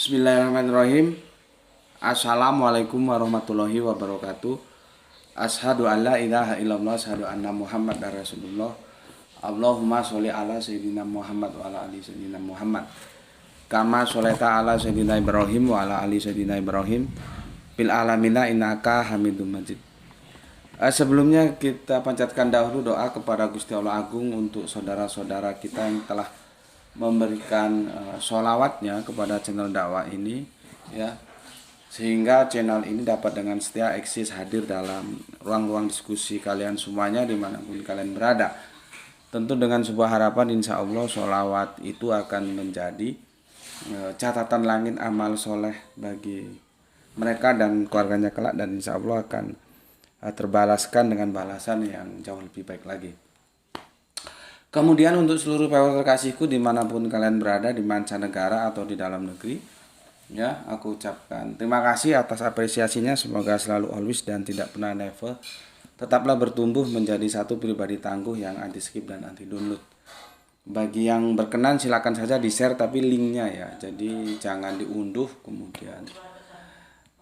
Bismillahirrahmanirrahim. Assalamualaikum warahmatullahi wabarakatuh. Asyhadu an la ilaha illallah, asyhadu anna Muhammad Rasulullah. Allahumma sholli ala sayyidina Muhammad wa ala ali sayyidina Muhammad. Kama sholaita ala sayyidina Ibrahim wa ala ali sayyidina Ibrahim fil alamina innaka Hamidum Majid. Sebelumnya kita panjatkan dahulu doa kepada Gusti Allah Agung untuk saudara-saudara kita yang telah memberikan sholawatnya kepada channel dakwah ini, ya, sehingga channel ini dapat dengan setia eksis hadir dalam ruang-ruang diskusi kalian semuanya dimanapun kalian berada. Tentu dengan sebuah harapan, insya Allah sholawat itu akan menjadi catatan langit amal soleh bagi mereka dan keluarganya kelak, dan insya Allah akan terbalaskan dengan balasan yang jauh lebih baik lagi. Kemudian untuk seluruh viewer terkasihku dimanapun kalian berada, di mancanegara atau di dalam negeri, ya, aku ucapkan terima kasih atas apresiasinya. Semoga selalu always dan tidak pernah never tetaplah bertumbuh menjadi satu pribadi tangguh yang anti skip dan anti download. Bagi yang berkenan silakan saja di share, tapi linknya ya, jadi jangan diunduh kemudian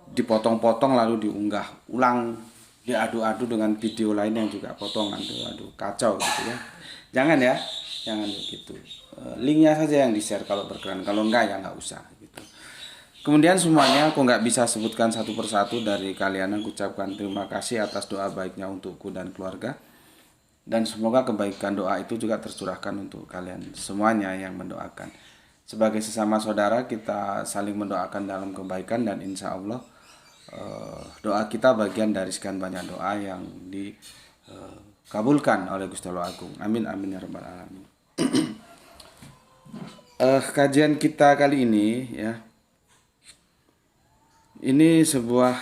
dipotong-potong lalu diunggah ulang, diadu-adu dengan video lain yang juga potongan, aduh kacau gitu ya. Jangan ya, jangan begitu. Linknya saja yang di share kalau berkenan, kalau enggak ya enggak usah gitu. Kemudian semuanya aku nggak bisa sebutkan satu persatu dari kalian. Aku ucapkan terima kasih atas doa baiknya untukku dan keluarga, dan semoga kebaikan doa itu juga tercurahkan untuk kalian semuanya yang mendoakan. Sebagai sesama saudara kita saling mendoakan dalam kebaikan, dan insya Allah doa kita bagian dari sekian banyak doa yang dikabulkan oleh Gusti Allah Agung. Amin amin ya rabbal alamin. Kajian kita kali ini, ya, ini sebuah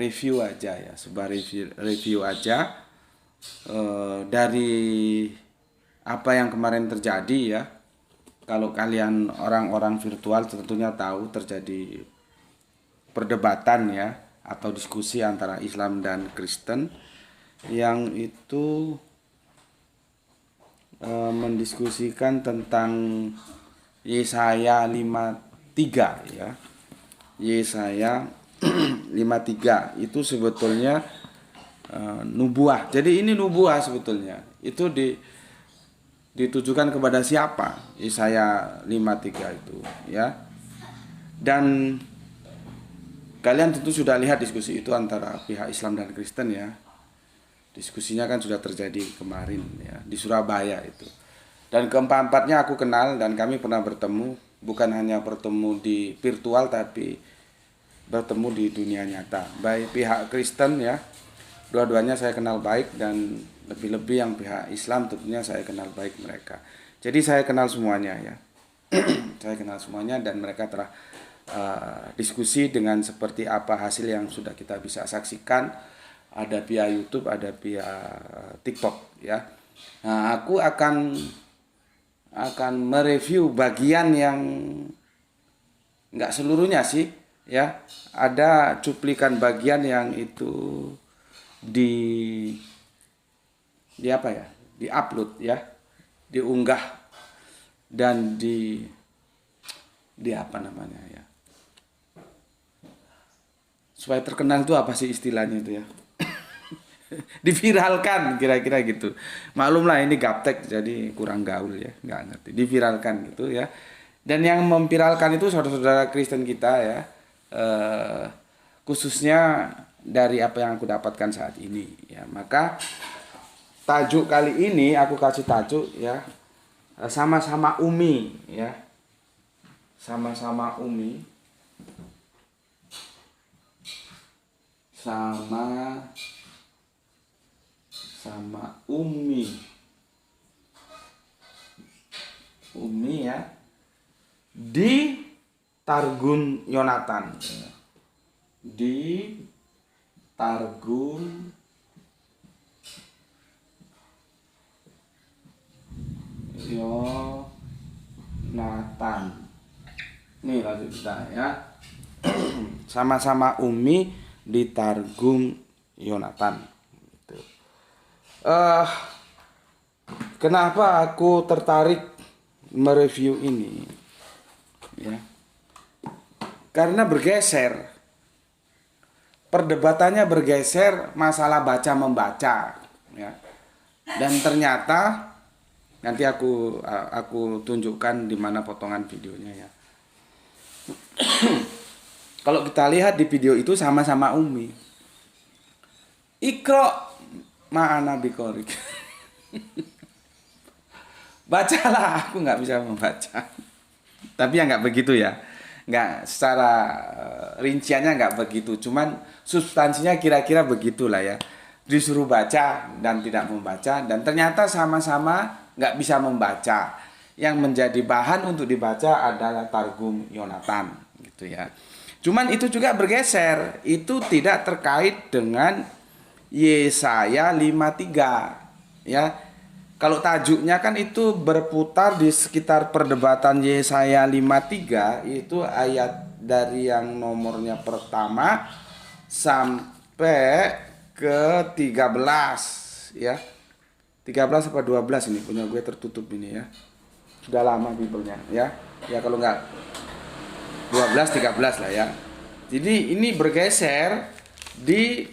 review aja ya, sebuah review aja dari apa yang kemarin terjadi ya. Kalau kalian orang-orang virtual tentunya tahu terjadi perdebatan ya, atau diskusi antara Islam dan Kristen yang itu mendiskusikan tentang Yesaya 53 ya. Yesaya 53 itu sebetulnya nubuah. Jadi ini nubuah sebetulnya. Itu ditujukan kepada siapa? Yesaya 53 itu ya. Dan kalian tentu sudah lihat diskusi itu antara pihak Islam dan Kristen ya. Diskusinya kan sudah terjadi kemarin ya di Surabaya itu. Dan keempat-empatnya aku kenal dan kami pernah bertemu, bukan hanya bertemu di virtual tapi bertemu di dunia nyata. Baik pihak Kristen ya, dua-duanya saya kenal baik, dan lebih-lebih yang pihak Islam tentunya saya kenal baik mereka. Jadi saya kenal semuanya ya. Saya kenal semuanya, dan mereka telah diskusi dengan seperti apa hasil yang sudah kita bisa saksikan. Ada via YouTube, ada via TikTok ya. Nah, aku akan mereview bagian yang nggak seluruhnya sih ya. Ada cuplikan bagian yang itu di apa ya, di-upload ya, diunggah dan di apa namanya ya, supaya terkenal itu apa sih istilahnya itu ya. Diviralkan kira-kira gitu. Maklumlah ini gaptek jadi kurang gaul ya, nggak ngerti. Diviralkan gitu ya. Dan yang memviralkan itu saudara-saudara Kristen kita ya, khususnya dari apa yang aku dapatkan saat ini ya. Maka tajuk kali ini aku kasih tajuk ya, sama-sama Umi ya. Sama-sama Umi. Sama Umi ya, di Targum Yonatan, di Targum Yonatan. Nih lanjut kita ya. Sama-sama Umi di Targum Yonatan. Kenapa aku tertarik mereview ini ya. Karena bergeser. Perdebatannya bergeser masalah baca membaca ya. Dan ternyata nanti aku tunjukkan di mana potongan videonya ya. Kalau kita lihat di video itu sama-sama Umi. Iqra ma'ana biqorik. Bacalah, aku nggak bisa membaca. Tapi ya nggak begitu ya. Nggak secara rinciannya nggak begitu. Cuman substansinya kira-kira begitulah ya. Disuruh baca dan tidak membaca. Dan ternyata sama-sama nggak bisa membaca. Yang menjadi bahan untuk dibaca adalah Targum Yonatan gitu ya. Cuman itu juga bergeser. Itu tidak terkait dengan Yesaya 53 ya. Kalau tajuknya kan itu berputar di sekitar perdebatan Yesaya 53, itu ayat dari yang nomornya pertama sampai ke 13 ya. 13 apa 12 ini punya gue tertutup ini ya. Sudah lama Biblenya ya. Ya kalau enggak 12 13 lah ya. Jadi ini bergeser di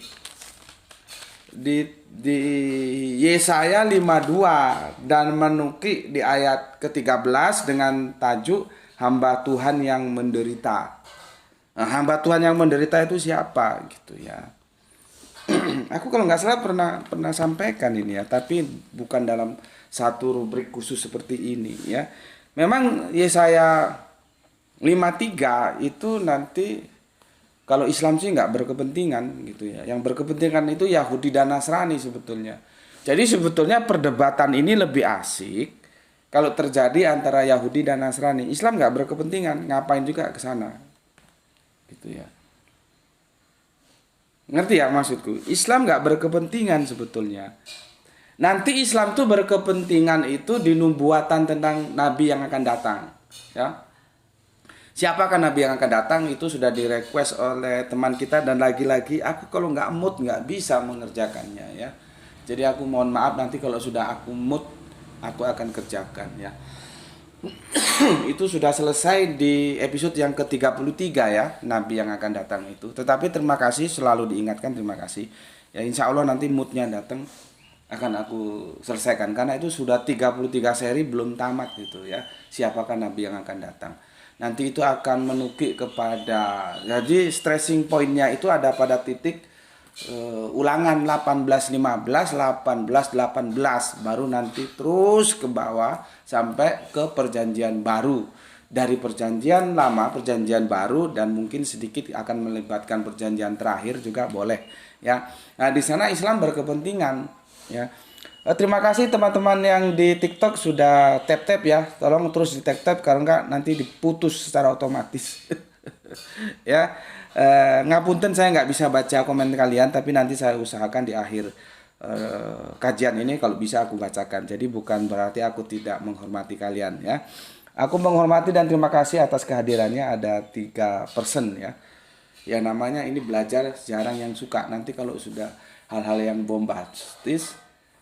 Yesaya 52 dan menukik di ayat ke-13 dengan tajuk hamba Tuhan yang menderita. Nah, hamba Tuhan yang menderita itu siapa gitu ya. Aku kalau nggak salah pernah sampaikan ini ya, tapi bukan dalam satu rubrik khusus seperti ini ya. Memang Yesaya 53 itu nanti kalau Islam sih nggak berkepentingan gitu ya. Yang berkepentingan itu Yahudi dan Nasrani sebetulnya. Jadi sebetulnya perdebatan ini lebih asik kalau terjadi antara Yahudi dan Nasrani. Islam nggak berkepentingan, ngapain juga ke sana. Gitu ya. Ngerti ya maksudku? Islam nggak berkepentingan sebetulnya. Nanti Islam tuh berkepentingan itu di nubuatan tentang Nabi yang akan datang. Ya. Siapakah Nabi yang akan datang itu sudah direquest oleh teman kita dan lagi-lagi aku kalau nggak mood nggak bisa mengerjakannya ya. Jadi aku mohon maaf nanti kalau sudah aku mood aku akan kerjakan ya. Itu sudah selesai di episode yang ke-33 ya, Nabi yang akan datang itu. Tetapi terima kasih selalu diingatkan, terima kasih. Ya insya Allah nanti moodnya datang akan aku selesaikan karena itu sudah 33 seri belum tamat gitu ya. Siapakah Nabi yang akan datang? Nanti itu akan menukik kepada, jadi stressing pointnya itu ada pada titik ulangan 18-15, 18-18, baru nanti terus ke bawah sampai ke perjanjian baru. Dari perjanjian lama, perjanjian baru, dan mungkin sedikit akan melibatkan perjanjian terakhir juga boleh ya. Nah di sana Islam berkepentingan ya. Terima kasih teman-teman yang di TikTok sudah tap-tap ya. Tolong terus di tap-tap karena enggak nanti diputus secara otomatis. Ya. Ngapunten saya nggak bisa baca komen kalian, tapi nanti saya usahakan di akhir kajian ini kalau bisa aku bacakan. Jadi bukan berarti aku tidak menghormati kalian ya. Aku menghormati dan terima kasih atas kehadirannya, ada 3 person ya. Ya namanya ini belajar jarang yang suka. Nanti kalau sudah hal-hal yang bombastis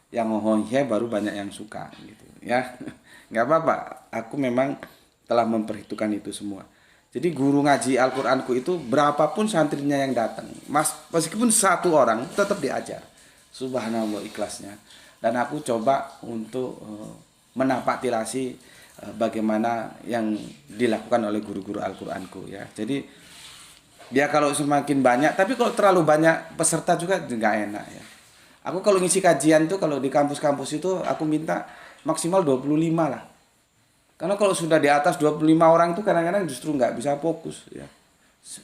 yang hohe baru banyak yang suka gitu ya. Nggak apa-apa, aku memang telah memperhitungkan itu semua. Jadi guru ngaji Al-Qur'anku itu berapapun santrinya yang datang, meskipun 1 orang tetap diajar. Subhanallah ikhlasnya. Dan aku coba untuk menapaktilasi bagaimana yang dilakukan oleh guru-guru Al-Qur'anku ya. Jadi dia kalau semakin banyak, tapi kalau terlalu banyak peserta juga nggak enak ya. Aku kalau ngisi kajian tuh kalau di kampus-kampus itu aku minta maksimal 25 lah. Karena kalau sudah di atas 25 orang tuh kadang-kadang justru nggak bisa fokus ya.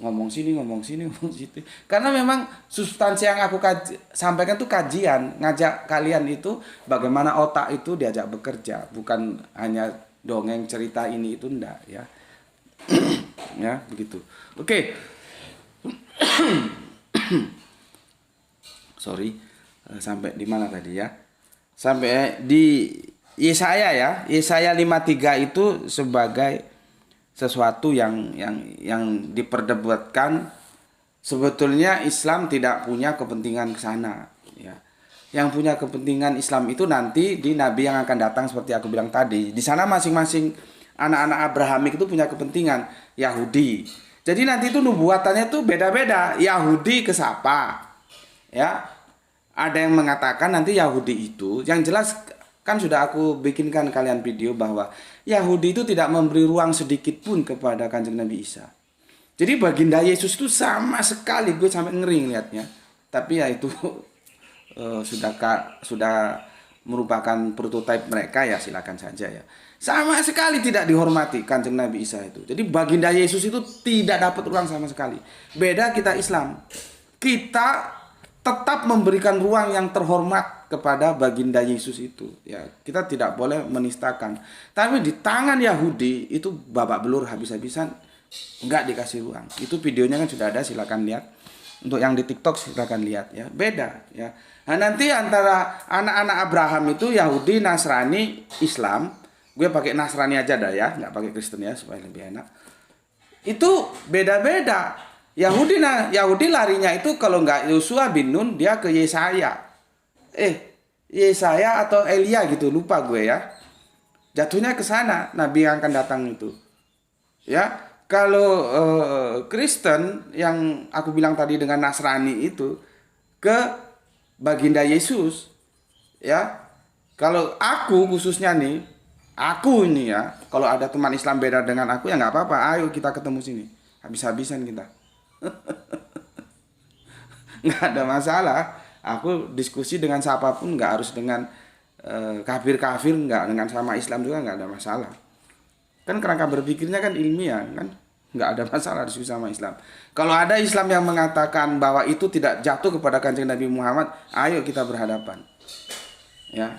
Ngomong sini, ngomong sini, ngomong situ. Karena memang substansi yang aku sampaikan tuh kajian, ngajak kalian itu bagaimana otak itu diajak bekerja, bukan hanya dongeng cerita ini itu enggak ya. Ya, begitu. Oke. Sorry. Sampai di mana tadi ya? Sampai di Yesaya ya. Yesaya 53 itu sebagai sesuatu yang diperdebatkan. Sebetulnya Islam tidak punya kepentingan ke sana ya. yang punya kepentingan Islam itu nanti di nabi yang akan datang seperti aku bilang tadi. Di sana masing-masing anak-anak Abrahamik itu punya kepentingan Yahudi. Jadi nanti itu nubuatannya tuh beda-beda. Yahudi ke siapa? Ya. Ada yang mengatakan nanti Yahudi itu, yang jelas kan sudah aku bikinkan kalian video bahwa Yahudi itu tidak memberi ruang sedikit pun kepada Kanjeng Nabi Isa. Jadi baginda Yesus itu sama sekali, gue sampai ngeri ngeliatnya. Tapi ya itu sudah merupakan prototipe mereka, ya silakan saja ya. Sama sekali tidak dihormati Kanjeng Nabi Isa itu. Jadi baginda Yesus itu tidak dapat ruang sama sekali. Beda kita Islam. Kita tetap memberikan ruang yang terhormat kepada baginda Yesus itu. Ya, kita tidak boleh menistakan. Tapi di tangan Yahudi itu babak belur habis-habisan, enggak dikasih ruang. Itu videonya kan sudah ada, silakan lihat. Untuk yang di TikTok silakan lihat ya. Beda ya. Nah, nanti antara anak-anak Abraham itu Yahudi, Nasrani, Islam. Gue pakai Nasrani aja dah ya, nggak pakai Kristen ya supaya lebih enak. Itu beda-beda. Yahudi larinya itu kalau nggak Yosua bin Nun dia ke Yesaya. Yesaya atau Elia gitu, lupa gue ya. Jatuhnya ke sana nabi yang akan datang itu. Ya. Kalau Kristen yang aku bilang tadi dengan Nasrani itu ke baginda Yesus, ya. Kalau aku khususnya nih, aku ini ya, kalau ada teman Islam beda dengan aku ya nggak apa-apa, ayo kita ketemu sini, habis-habisan kita, nggak ada masalah. Aku diskusi dengan siapapun, nggak harus dengan kafir-kafir, nggak dengan sama Islam juga nggak ada masalah. Kan kerangka berpikirnya kan ilmiah kan, nggak ada masalah diskusi sama Islam. Kalau ada Islam yang mengatakan bahwa itu tidak jatuh kepada Kanjeng Nabi Muhammad, ayo kita berhadapan, ya,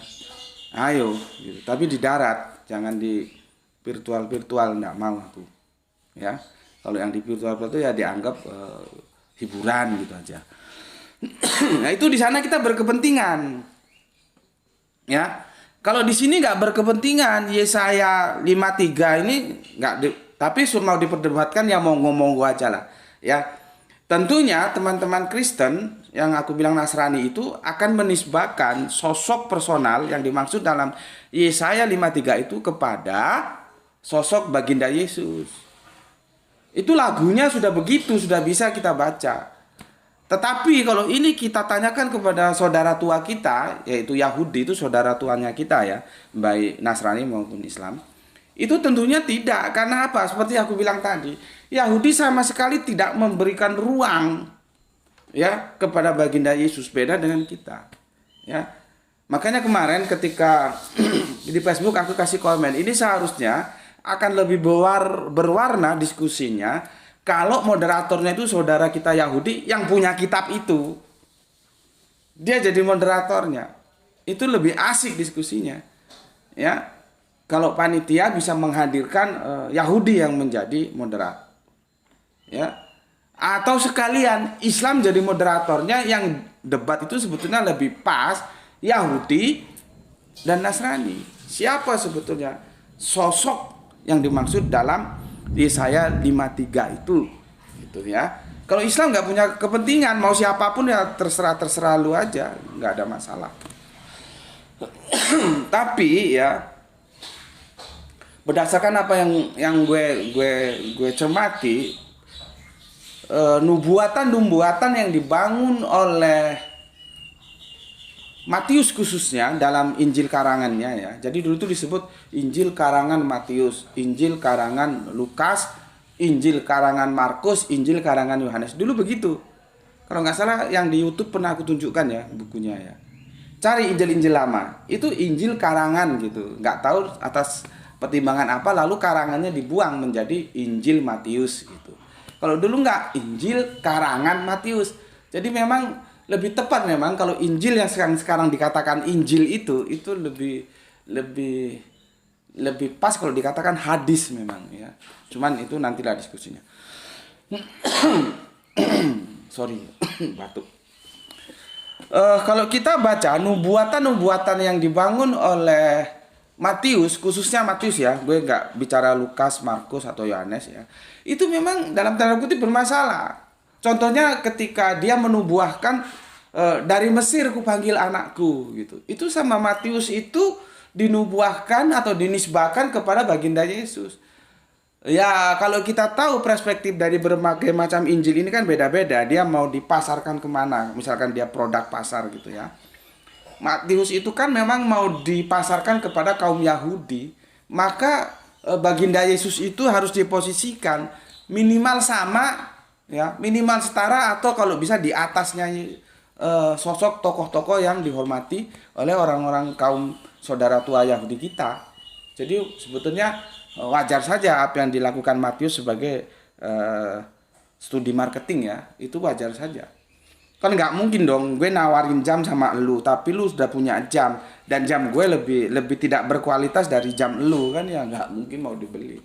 ayo. Gitu. Tapi di darat, jangan di virtual, nggak mau aku, ya. Kalau yang di virtual itu ya dianggap hiburan gitu aja. Nah itu di sana kita berkepentingan, ya. Kalau di sini nggak berkepentingan, Yesaya 53 ini nggak, tapi mau diperdebatkan ya mau ngomong gua aja lah, ya. Tentunya teman-teman Kristen yang aku bilang Nasrani itu akan menisbahkan sosok personal yang dimaksud dalam Yesaya 53 itu kepada sosok baginda Yesus. Itu lagunya sudah begitu, sudah bisa kita baca. Tetapi kalau ini kita tanyakan kepada saudara tua kita, yaitu Yahudi, itu saudara tuanya kita ya, baik Nasrani maupun Islam, itu tentunya tidak. Karena apa? Seperti aku bilang tadi, Yahudi sama sekali tidak memberikan ruang ya kepada baginda Yesus, beda dengan kita. Ya. Makanya kemarin ketika di Facebook aku kasih komen, ini seharusnya akan lebih berwarna diskusinya kalau moderatornya itu saudara kita Yahudi yang punya kitab itu. Dia jadi moderatornya. Itu lebih asik diskusinya. Ya. Kalau panitia bisa menghadirkan Yahudi yang menjadi moderator. Ya. Atau sekalian Islam jadi moderatornya, yang debat itu sebetulnya lebih pas Yahudi dan Nasrani. Siapa sebetulnya sosok yang dimaksud dalam Yesaya 53 itu gitu ya. Kalau Islam nggak punya kepentingan, mau siapapun ya terserah lu aja, nggak ada masalah. Tapi ya berdasarkan apa yang gue cermati, nubuatan yang dibangun oleh Matius khususnya dalam Injil karangannya ya. Jadi dulu itu disebut Injil karangan Matius, Injil karangan Lukas, Injil karangan Markus, Injil karangan Yohanes. Dulu begitu. Kalau nggak salah yang di YouTube pernah aku tunjukkan ya bukunya ya. Cari Injil-Injil lama, itu Injil karangan gitu. Nggak tahu atas pertimbangan apa lalu karangannya dibuang menjadi Injil Matius gitu. Kalau dulu nggak, Injil karangan Matius. Jadi memang lebih tepat memang kalau Injil yang sekarang dikatakan Injil itu lebih pas kalau dikatakan hadis memang ya. Cuman itu nantilah diskusinya. Sorry, batuk. Kalau kita baca nubuatan yang dibangun oleh Matius, khususnya Matius ya, gue nggak bicara Lukas, Markus atau Yohanes ya, itu memang dalam tanda kutip bermasalah. Contohnya ketika dia menubuahkan dari Mesir kupanggil anakku gitu. Itu sama Matius itu dinubuahkan atau dinisbahkan kepada baginda Yesus. Ya, kalau kita tahu perspektif dari berbagai macam Injil ini kan beda-beda. Dia mau dipasarkan kemana? Misalkan dia produk pasar gitu ya. Matius itu kan memang mau dipasarkan kepada kaum Yahudi. Maka baginda Yesus itu harus diposisikan minimal sama, ya, minimal setara atau kalau bisa di atasnya sosok tokoh-tokoh yang dihormati oleh orang-orang kaum saudara tua Yahudi kita. Jadi sebetulnya wajar saja apa yang dilakukan Matius sebagai studi marketing ya, itu wajar saja. Kan nggak mungkin dong gue nawarin jam sama lu, tapi lu sudah punya jam dan jam gue lebih tidak berkualitas dari jam lu, kan ya nggak mungkin mau dibeli.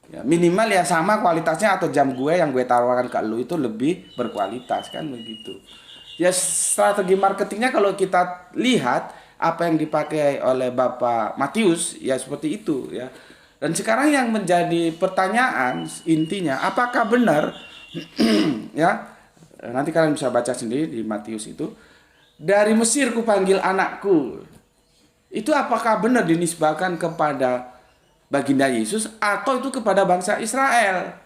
Ya, minimal ya sama kualitasnya atau jam gue yang gue tawarkan ke lu itu lebih berkualitas, kan begitu. Ya strategi marketingnya kalau kita lihat apa yang dipakai oleh Bapak Matius ya seperti itu ya. Dan sekarang yang menjadi pertanyaan intinya apakah benar ya, nanti kalian bisa baca sendiri di Matius itu, dari Mesir kupanggil anakku. Itu apakah benar dinisbahkan kepada baginda Yesus atau itu kepada bangsa Israel?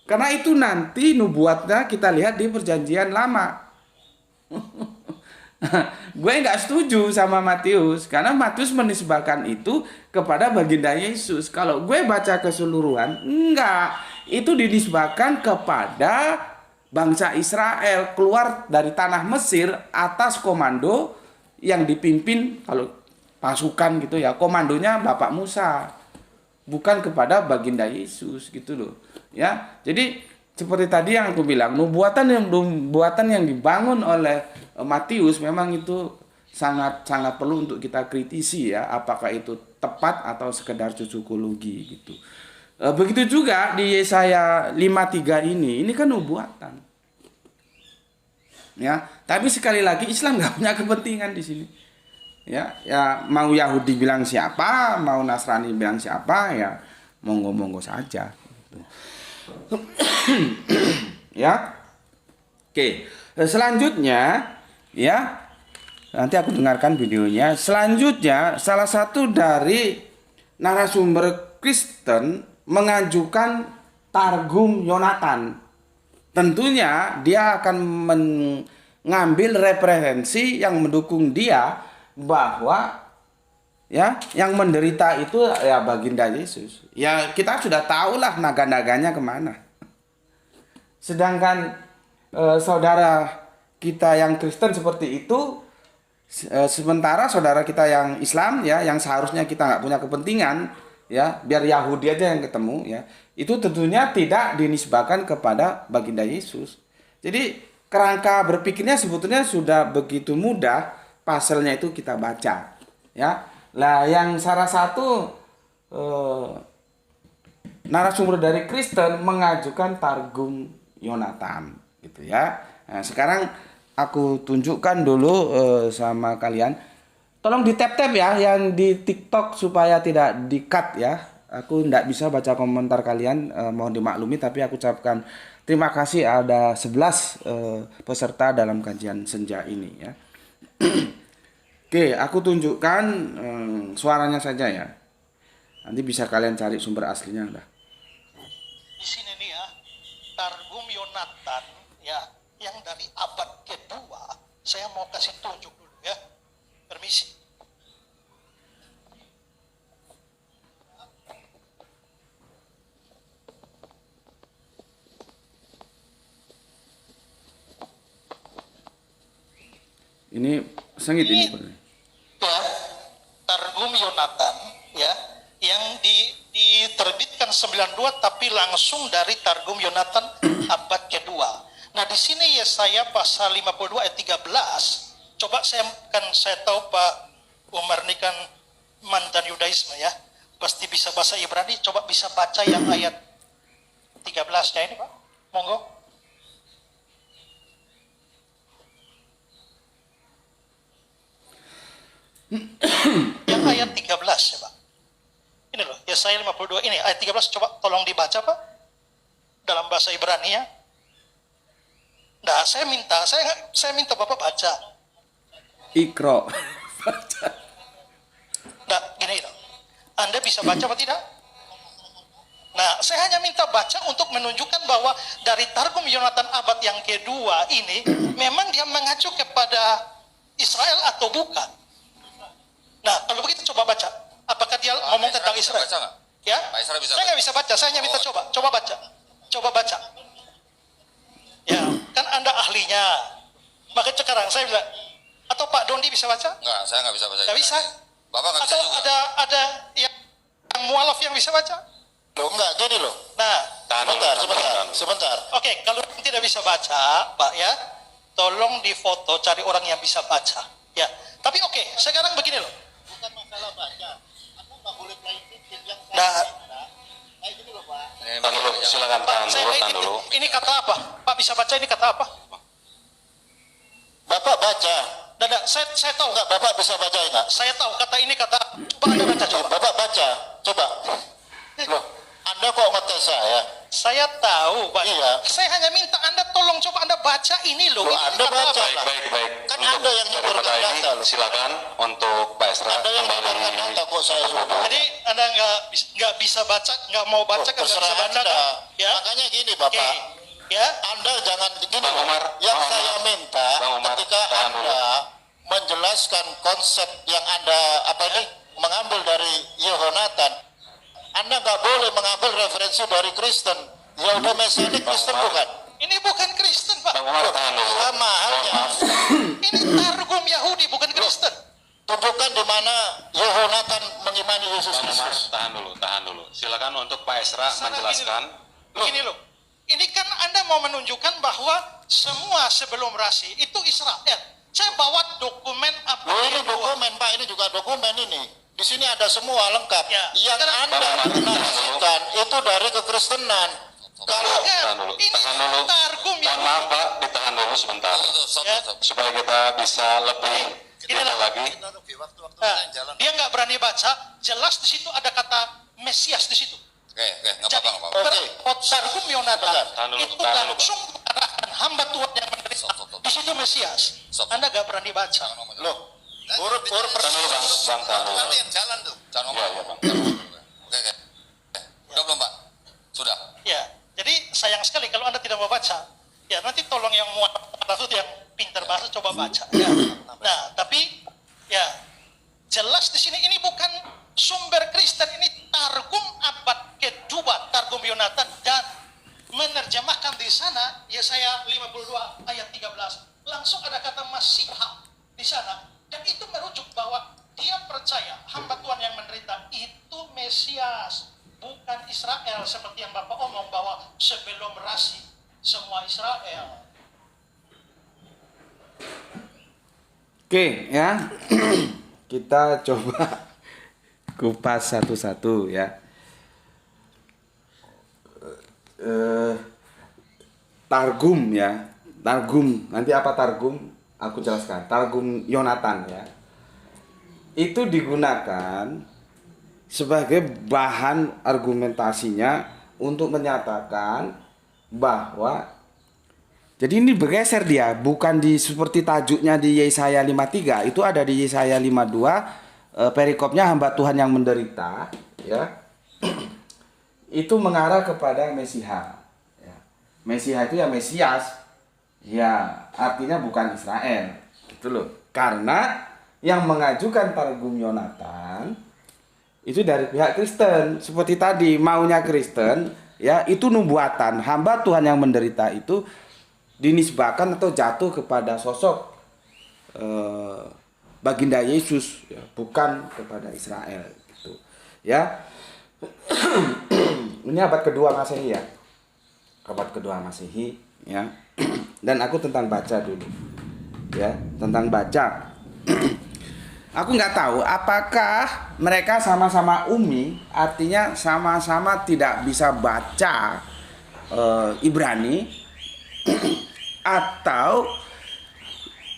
Karena itu nanti nubuatnya kita lihat di perjanjian lama. Gue nggak setuju sama Matius karena Matius menisbahkan itu kepada baginda Yesus. Kalau gue baca keseluruhan, enggak, itu dinisbahkan kepada bangsa Israel keluar dari tanah Mesir atas komando yang dipimpin kalau pasukan gitu ya, komandonya Bapak Musa, bukan kepada baginda Yesus gitu loh ya. Jadi seperti tadi yang aku bilang, nubuatan yang dibangun oleh Matius memang itu sangat perlu untuk kita kritisi ya, apakah itu tepat atau sekedar cocokologi gitu. Begitu juga di Yesaya 53 ini kan nubuatan. Ya, tapi sekali lagi Islam nggak punya kepentingan di sini. Ya mau Yahudi bilang siapa, mau Nasrani bilang siapa, ya monggo-monggo saja. Gitu. Ya, oke. Selanjutnya, ya, nanti aku dengarkan videonya. Selanjutnya, salah satu dari narasumber Kristen mengajukan Targum Yonatan. Tentunya dia akan mengambil referensi yang mendukung dia bahwa ya yang menderita itu ya baginda Yesus. Ya kita sudah tahulah naga-naganya kemana. Sedangkan saudara kita yang Kristen seperti itu, sementara saudara kita yang Islam ya, yang seharusnya kita nggak punya kepentingan ya, biar Yahudi aja yang ketemu ya, itu tentunya tidak dinisbahkan kepada baginda Yesus. Jadi kerangka berpikirnya sebetulnya sudah begitu mudah, pasalnya itu kita baca ya. Lah yang salah satu narasumber dari Kristen mengajukan Targum Yonatan gitu ya. Nah, sekarang aku tunjukkan dulu sama kalian. Tolong di tap-tap ya yang di TikTok supaya tidak di-cut ya. Aku tidak bisa baca komentar kalian, mohon dimaklumi, tapi aku ucapkan terima kasih ada 11 peserta dalam kajian senja ini ya. Oke, aku tunjukkan suaranya saja ya. Nanti bisa kalian cari sumber aslinya dah. Di sini nih ya, Targum Yonatan ya, yang dari abad kedua. Saya mau kasih tunjuk dulu ya. Permisi. Ini sengit ini. Ya, Targum Yonatan ya, yang diterbitkan 92 tapi langsung dari Targum Yonatan abad kedua. Nah, di sini Yesaya pasal 52 ayat 13. Coba saya tahu Pak Umar ini kan mantan Yudaisme ya. Pasti bisa bahasa Ibrani, coba bisa baca yang ayat 13-nya ini, Pak. Monggo. Yang ayat 13 ya Pak. Ini loh, Yesaya 52 ini ayat 13, coba tolong dibaca Pak. Dalam bahasa Ibrani ya. Nah, saya minta Bapak baca. Ikro. Nah, gini dong. Anda bisa baca apa tidak? Nah, saya hanya minta baca untuk menunjukkan bahwa dari Targum Yonatan abad yang kedua ini memang dia mengacu kepada Israel atau bukan. Nah, kalau begitu coba baca. Apakah dia ngomong tentang Israel? Baca nggak? Ya? Pak Isra bisa Saya nggak bisa baca. Saya hanya minta coba baca. Coba baca. Ya, kan Anda ahlinya. Maka sekarang saya bilang, atau Pak Dondi bisa baca? Enggak, saya nggak bisa baca. Nggak bisa. Bapak nggak bisa Atau juga. ada yang mualaf yang bisa baca? Loh enggak, gini loh. Nah, Sebentar. oke, kalau tidak bisa baca, Pak ya, tolong difoto cari orang yang bisa baca. Ya, tapi oke, sekarang begini loh. Bukan masalah baca. Aku nggak boleh playing yang Nah, kayak gini loh, Pak. Tahan dulu, silakan Pak, tahan dulu. ini kata apa? Pak bisa baca ini kata apa? Bapak baca. Nah, saya tahu. Enggak, Bapak bisa baca enggak? Saya tahu kata ini kata. Coba Anda baca coba. Bapak baca. Coba. Loh, Anda kok ngetes saya? Saya tahu, Pak. Iya. Saya hanya minta Anda tolong coba Anda baca ini loh. Loh, Ini Anda kata baca. apa? Baik. Kan Untuk Anda yang nyebutkan daripada data loh. silakan untuk Pak Isra Anda yang kembali. menyebarkan data kok saya suruh. Jadi Anda nggak bisa baca, nggak mau baca, nggak bisa Terserah baca, Anda. kan? Ya. Makanya gini, Oke. Bapak. Ya. Anda jangan gini. Bang Umar, yang Bang saya Umar. minta Bang Umar, ketika tahan Anda menjelaskan konsep yang Anda mengambil dari Yehonatan, Anda nggak boleh mengambil referensi dari Kristen. Yahudi Mesianik Kristen Umar. bukan. Ini bukan Kristen, Pak. Bang Umar, tahan dulu. Sama halnya. Ini Targum Yahudi, bukan Kristen. Tunjukkan di mana Yehonatan mengimani Yesus Bang Umar, Kristus. tahan dulu. Silakan untuk Pak Isra Salah menjelaskan. Begini loh. Ini kan Anda mau menunjukkan bahwa semua sebelum rasi itu Israel. Saya bawa dokumen apa Loh, ini yang dua. dokumen, Pak. Ini juga dokumen ini. Di sini ada semua lengkap. Ya. Yang Sekarang- Anda Bang Umar, narasikan itu dari kekristenan. Kalau Tahan dulu. Ini Tahan dulu. Targum Mohon Yahudi. maaf Pak, ditahan dulu sebentar. Ya. Supaya kita bisa lebih Gini lah. lagi. Nah, dia nggak berani baca. Jelas di situ ada kata Mesias di situ. Oke, nggak Jadi apa-apa. Targum Yonatan Tahan dulu, itu tahan dulu, Pak. langsung mengarahkan hamba Tuhan yang menderita. Di situ Mesias. Anda nggak berani baca. loh, huruf Tahan dulu Bang, tahan dulu. yang jalan tuh. Jangan ngomong. Iya, Bang. Oke. Udah belum Pak? Sudah. Ya, jadi sayang sekali kalau Anda tidak mau baca. Ya, nanti tolong yang muat itu yang pintar bahasa coba baca. Ya. Nah, tapi ya jelas di sini ini bukan sumber Kristen, ini Targum abad kedua, Targum Yonatan, dan menerjemahkan di sana Yesaya 52 ayat 13. Langsung ada kata Masiha di sana, dan itu merujuk bahwa dia percaya hamba Tuhan yang menderita itu Mesias, bukan Israel seperti yang Bapak omong bahwa sebelum rasi semua Israel. Oke ya. Kita coba kupas satu-satu ya. Targum ya. Targum. Nanti apa Targum? Aku jelaskan. Targum Yonatan ya. Itu digunakan sebagai bahan argumentasinya untuk menyatakan bahwa jadi ini bergeser dia, bukan di seperti tajuknya di Yesaya 53, itu ada di Yesaya 52, perikopnya hamba Tuhan yang menderita, ya. Itu mengarah kepada Mesiha. Ya. Mesiha itu ya Mesias, ya artinya bukan Israel, gitu loh. Karena yang mengajukan Targum Yonatan itu dari pihak Kristen, seperti tadi maunya Kristen, ya itu nubuatan hamba Tuhan yang menderita itu dinisbahkan atau jatuh kepada sosok baginda Yesus, ya, bukan kepada Israel, gitu. Ya, ini abad kedua Masehi ya, abad kedua Masehi, ya. Dan aku tentang baca dulu, ya, tentang baca. Aku nggak tahu apakah mereka sama-sama umi, artinya sama-sama tidak bisa baca Ibrani, atau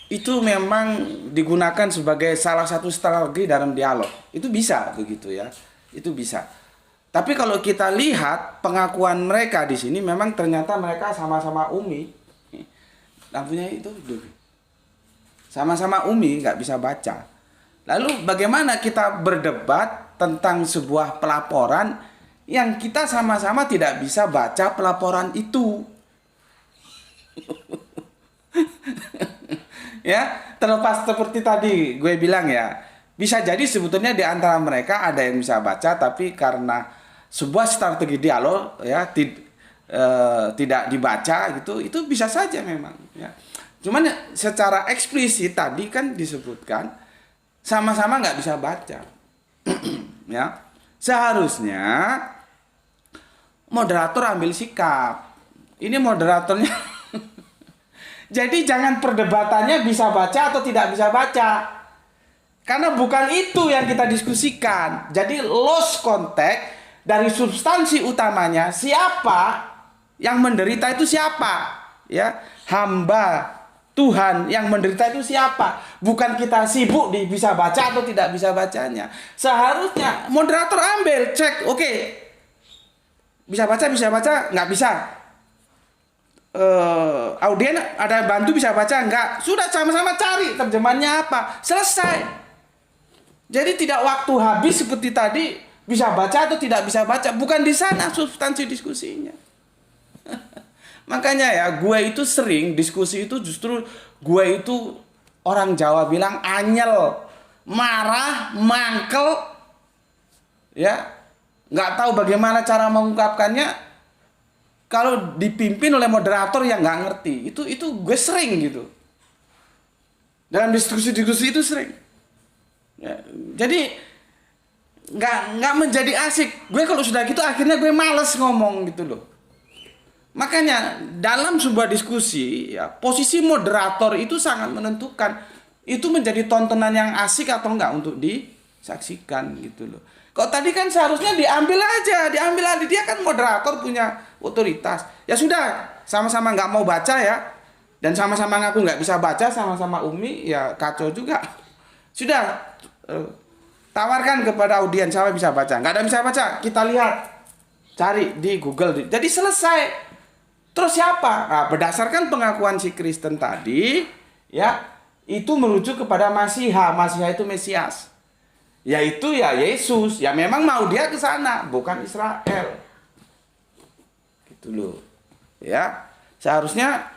itu memang digunakan sebagai salah satu strategi dalam dialog. Itu bisa begitu ya, itu bisa. Tapi kalau kita lihat pengakuan mereka di sini, memang ternyata mereka sama-sama umi. lampunya itu hidup. Sama-sama Umi nggak bisa baca. Lalu bagaimana kita berdebat tentang sebuah pelaporan yang kita sama-sama tidak bisa baca pelaporan itu? Ya, terlepas seperti tadi gue bilang ya, bisa jadi sebetulnya di antara mereka ada yang bisa baca, tapi karena sebuah strategi dialog ya tidak dibaca gitu, itu bisa saja memang ya. Cuman secara eksplisit tadi kan disebutkan sama-sama nggak bisa baca. Ya, seharusnya moderator ambil sikap. Ini moderatornya jadi jangan perdebatannya bisa baca atau tidak bisa baca. Karena bukan itu yang kita diskusikan. Jadi lost contact dari substansi utamanya, siapa yang menderita itu siapa? Ya, hamba Tuhan yang menderita itu siapa? Bukan kita sibuk di bisa baca atau tidak bisa bacanya. Seharusnya moderator ambil cek, oke. Bisa baca, nggak bisa. Audien ada bantu bisa baca enggak? Sudah sama-sama cari terjemahannya apa, selesai. Jadi tidak waktu habis seperti tadi bisa baca atau tidak bisa baca, bukan di sana substansi diskusinya. Makanya ya gue itu sering diskusi itu justru gue itu orang Jawa bilang anyel, marah, mangkel, ya nggak tahu bagaimana cara mengungkapkannya. Kalau dipimpin oleh moderator yang nggak ngerti, itu gue sering gitu. Dalam diskusi-diskusi itu sering. Ya, jadi nggak menjadi asik. Gue kalau sudah gitu akhirnya gue males ngomong gitu loh. Makanya dalam sebuah diskusi, ya, posisi moderator itu sangat menentukan. Itu menjadi tontonan yang asik atau enggak untuk disaksikan gitu loh. Kok tadi kan seharusnya diambil aja. Dia kan moderator punya otoritas. Ya sudah, sama-sama nggak mau baca ya. Dan sama-sama ngaku nggak bisa baca, sama-sama Umi, ya kacau juga. Sudah, tawarkan kepada audiens siapa bisa baca. Nggak ada yang bisa baca, kita lihat. Cari di Google. Jadi selesai. Terus siapa? Nah, berdasarkan pengakuan si Kristen tadi, ya itu merujuk kepada Masiha. Masiha itu Mesias. Yaitu ya Yesus, ya memang mau dia ke sana, bukan Israel. Gitu loh. Ya, seharusnya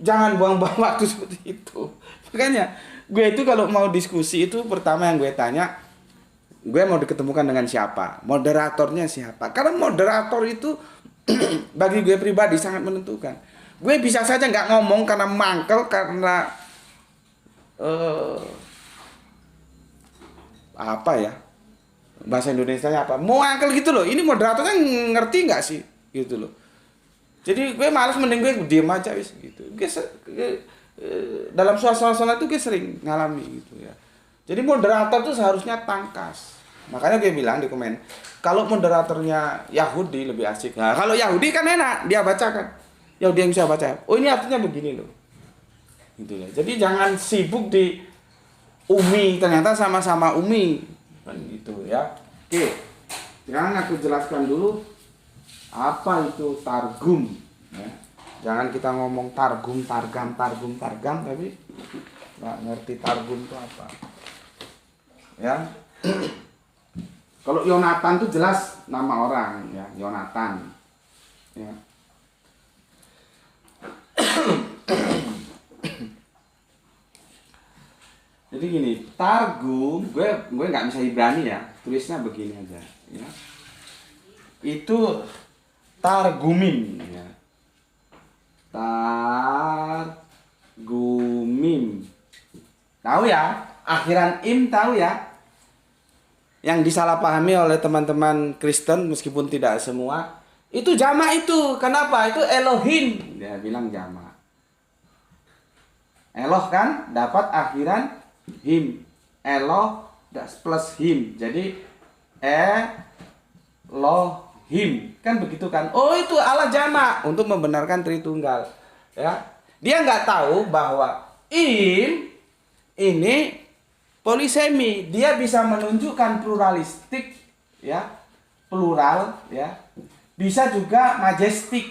jangan buang-buang waktu seperti itu. Makanya gue itu kalau mau diskusi itu pertama yang gue tanya, gue mau diketemukan dengan siapa? Moderatornya siapa? Karena moderator itu bagi gue pribadi sangat menentukan. Gue bisa saja nggak ngomong karena mangkel, karena apa ya, bahasa Indonesianya apa, mau angkel gitu loh. Ini moderatornya ngerti nggak sih gitu loh. Jadi gue malas, mending gue diem aja wis gitu. Gue dalam suasana itu gue sering ngalami gitu ya. Jadi moderator tuh seharusnya tangkas. Makanya gue bilang di komen, kalau moderatornya Yahudi lebih asik. Nah, kalau Yahudi kan enak, dia bacakan. Yahudi yang bisa baca. Oh, ini artinya begini loh. Gitu ya. Jadi jangan sibuk di Umi, ternyata sama-sama Umi kan gitu ya. Oke, sekarang aku jelaskan dulu apa itu targum ya. Jangan kita ngomong targum tapi nggak ngerti targum itu apa ya. Kalau Yonatan itu jelas nama orang ya, Yonatan ya. Jadi gini, targum, gue nggak bisa Ibrani ya, tulisnya begini aja, ya. Itu targumim, ya. Targumim, tahu ya? Akhiran im tahu ya? Yang disalahpahami oleh teman-teman Kristen meskipun tidak semua, itu jamak itu. Kenapa? Itu Elohim, dia bilang jamak. Eloh kan dapat akhiran him, Eloh plus him, jadi Elohim, kan begitu kan? Oh, itu Allah jamak untuk membenarkan Tritunggal, ya. Dia nggak tahu bahwa im ini polisemi, dia bisa menunjukkan pluralistik, ya, plural, ya, bisa juga majestik,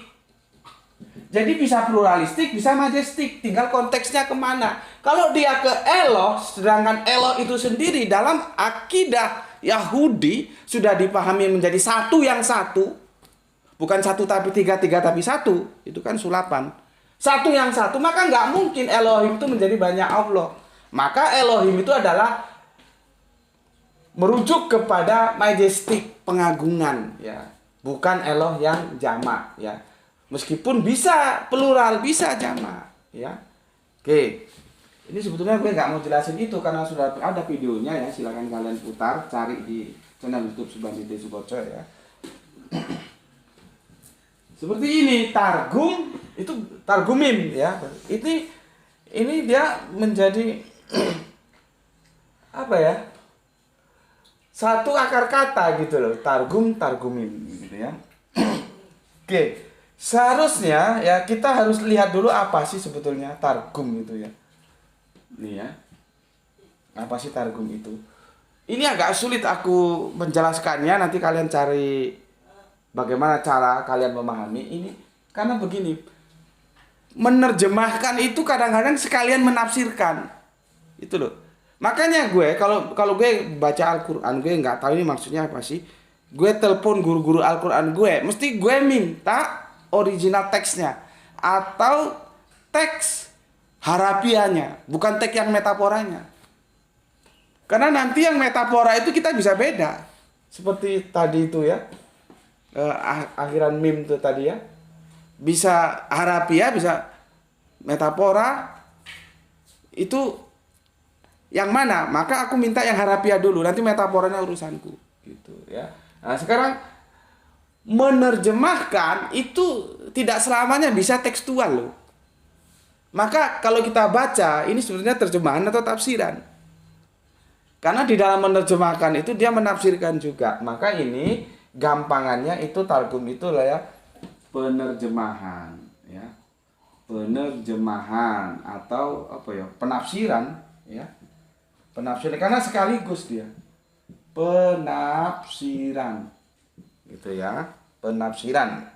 Jadi bisa pluralistik, bisa majestik, tinggal konteksnya kemana. Kalau dia ke Eloh, sedangkan Eloh itu sendiri dalam akidah Yahudi sudah dipahami menjadi satu yang satu. Bukan satu tapi tiga, tiga tapi satu. Itu kan sulapan. Satu yang satu, maka nggak mungkin Elohim itu menjadi banyak Allah. Maka Elohim itu adalah merujuk kepada majestik, pengagungan, ya. Bukan Eloh yang jamak, ya. Meskipun bisa plural, bisa jamak, ya. Oke. Ini sebetulnya gue nggak mau jelasin itu karena sudah ada videonya, ya. Silakan kalian putar, cari di channel YouTube Subandite Suboco, ya. Seperti ini, targum itu targumim, ya. Ini dia menjadi apa ya? Satu akar kata gitu loh, targumim gitu ya. Oke. Seharusnya ya kita harus lihat dulu apa sih sebetulnya targum itu ya. Nih ya. Apa sih targum itu? Ini agak sulit aku menjelaskannya, nanti kalian cari bagaimana cara kalian memahami ini. Karena begini, menerjemahkan itu kadang-kadang sekalian menafsirkan. Itu loh. Makanya gue kalau gue baca Al-Qur'an, gue nggak tahu ini maksudnya apa sih. Gue telepon guru-guru Al-Qur'an gue, mesti gue minta original teksnya atau teks harafiahnya, bukan teks yang metaforanya. Karena nanti yang metafora itu kita bisa beda. Seperti tadi itu ya. Akhiran mim itu tadi ya. Bisa harafiah, bisa metafora. Itu yang mana? Maka aku minta yang harafiah dulu, nanti metaforanya urusanku gitu ya. Nah, sekarang menerjemahkan itu tidak selamanya bisa tekstual loh. Maka kalau kita baca, ini sebenarnya terjemahan atau tafsiran. Karena di dalam menerjemahkan itu dia menafsirkan juga. Maka ini gampangannya itu targum itu lah ya, penerjemahan ya. Penerjemahan atau apa ya? Penafsiran ya. Penafsiran karena sekaligus dia. Penafsiran. Gitu ya, penafsiran.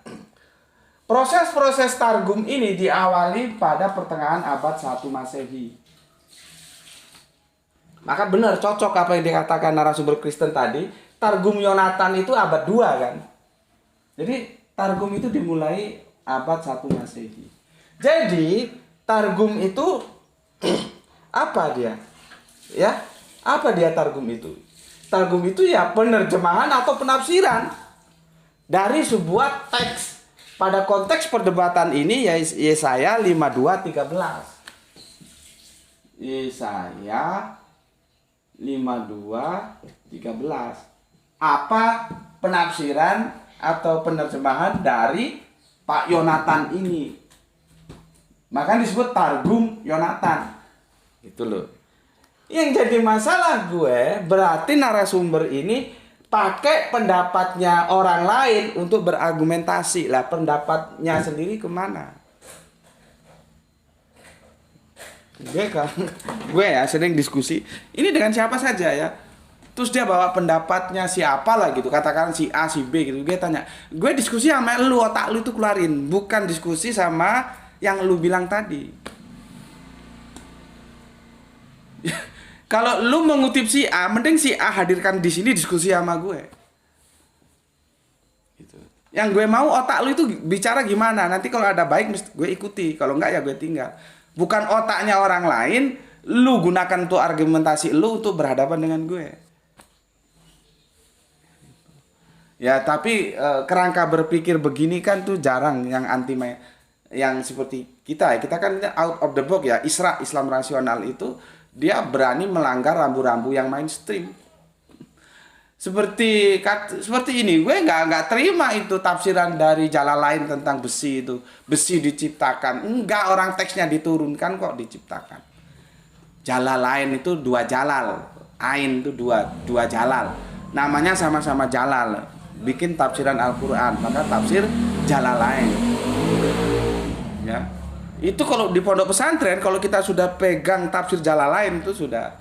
Proses-proses targum ini diawali pada pertengahan abad 1 Masehi. Maka benar cocok apa yang dikatakan narasumber Kristen tadi, targum Yonatan itu abad 2 kan. Jadi targum itu dimulai abad 1 Masehi. Jadi targum itu apa dia? Ya, apa dia targum itu? Targum itu ya penerjemahan atau penafsiran dari sebuah teks. Pada konteks perdebatan ini ya Yesaya 52:13. Yesaya 52:13. Apa penafsiran atau penerjemahan dari Pak Yonatan ini? Maka disebut targum Yonatan. Gitu loh. Yang jadi masalah gue, berarti narasumber ini pakai pendapatnya orang lain untuk berargumentasi. Lah pendapatnya sendiri kemana? Gue ya sering diskusi ini dengan siapa saja ya. Terus dia bawa pendapatnya siapa lah gitu. Katakan si A, si B gitu. Gue tanya, gue diskusi sama lu, otak lu itu keluarin. Bukan diskusi sama yang lu bilang tadi. Kalau lu mengutip si A, mending si A hadirkan di sini diskusi sama gue. Gitu. Yang gue mau otak lu itu bicara gimana. Nanti kalau ada baik gue ikuti, kalau enggak ya gue tinggal. Bukan otaknya orang lain, lu gunakan untuk argumentasi lu untuk berhadapan dengan gue. Ya tapi kerangka berpikir begini kan tuh jarang yang yang seperti kita. Kita kan out of the box ya. Islam rasional itu dia berani melanggar rambu-rambu yang mainstream. Seperti ini, gue nggak terima itu tafsiran dari Jalalain tentang besi itu. Besi diciptakan, enggak, orang teksnya diturunkan kok diciptakan. Jalalain itu dua jalal, ain itu dua jalal. Namanya sama-sama jalal. Bikin tafsiran Al-Qur'an, maka tafsir Jalalain. Ya. Itu kalau di pondok pesantren, kalau kita sudah pegang tafsir Jalalain itu sudah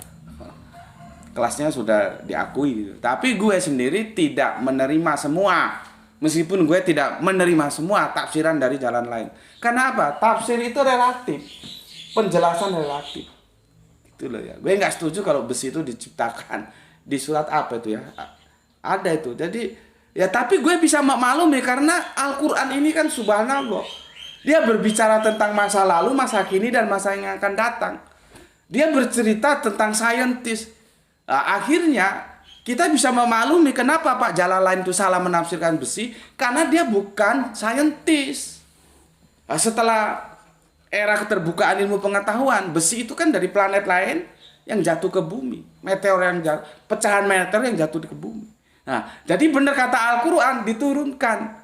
kelasnya sudah diakui gitu. Tapi gue sendiri tidak menerima semua Meskipun gue tidak menerima semua tafsiran dari jalan lain. Karena apa? Tafsir itu relatif. Penjelasan relatif. Itu loh ya. Gue nggak setuju kalau besi itu diciptakan. Di surat apa itu ya? Ada itu. Jadi ya tapi gue bisa maklumi karena Al-Quran ini kan subhanallah. Dia berbicara tentang masa lalu, masa kini, dan masa yang akan datang. Dia bercerita tentang saintis. Nah, akhirnya kita bisa memaklumi kenapa Pak Jalalain itu salah menafsirkan besi. Karena dia bukan saintis. Nah, setelah era keterbukaan ilmu pengetahuan, besi itu kan dari planet lain yang jatuh ke bumi. Meteor yang jatuh, pecahan meteor yang jatuh ke bumi. Nah, jadi benar kata Al-Quran, diturunkan.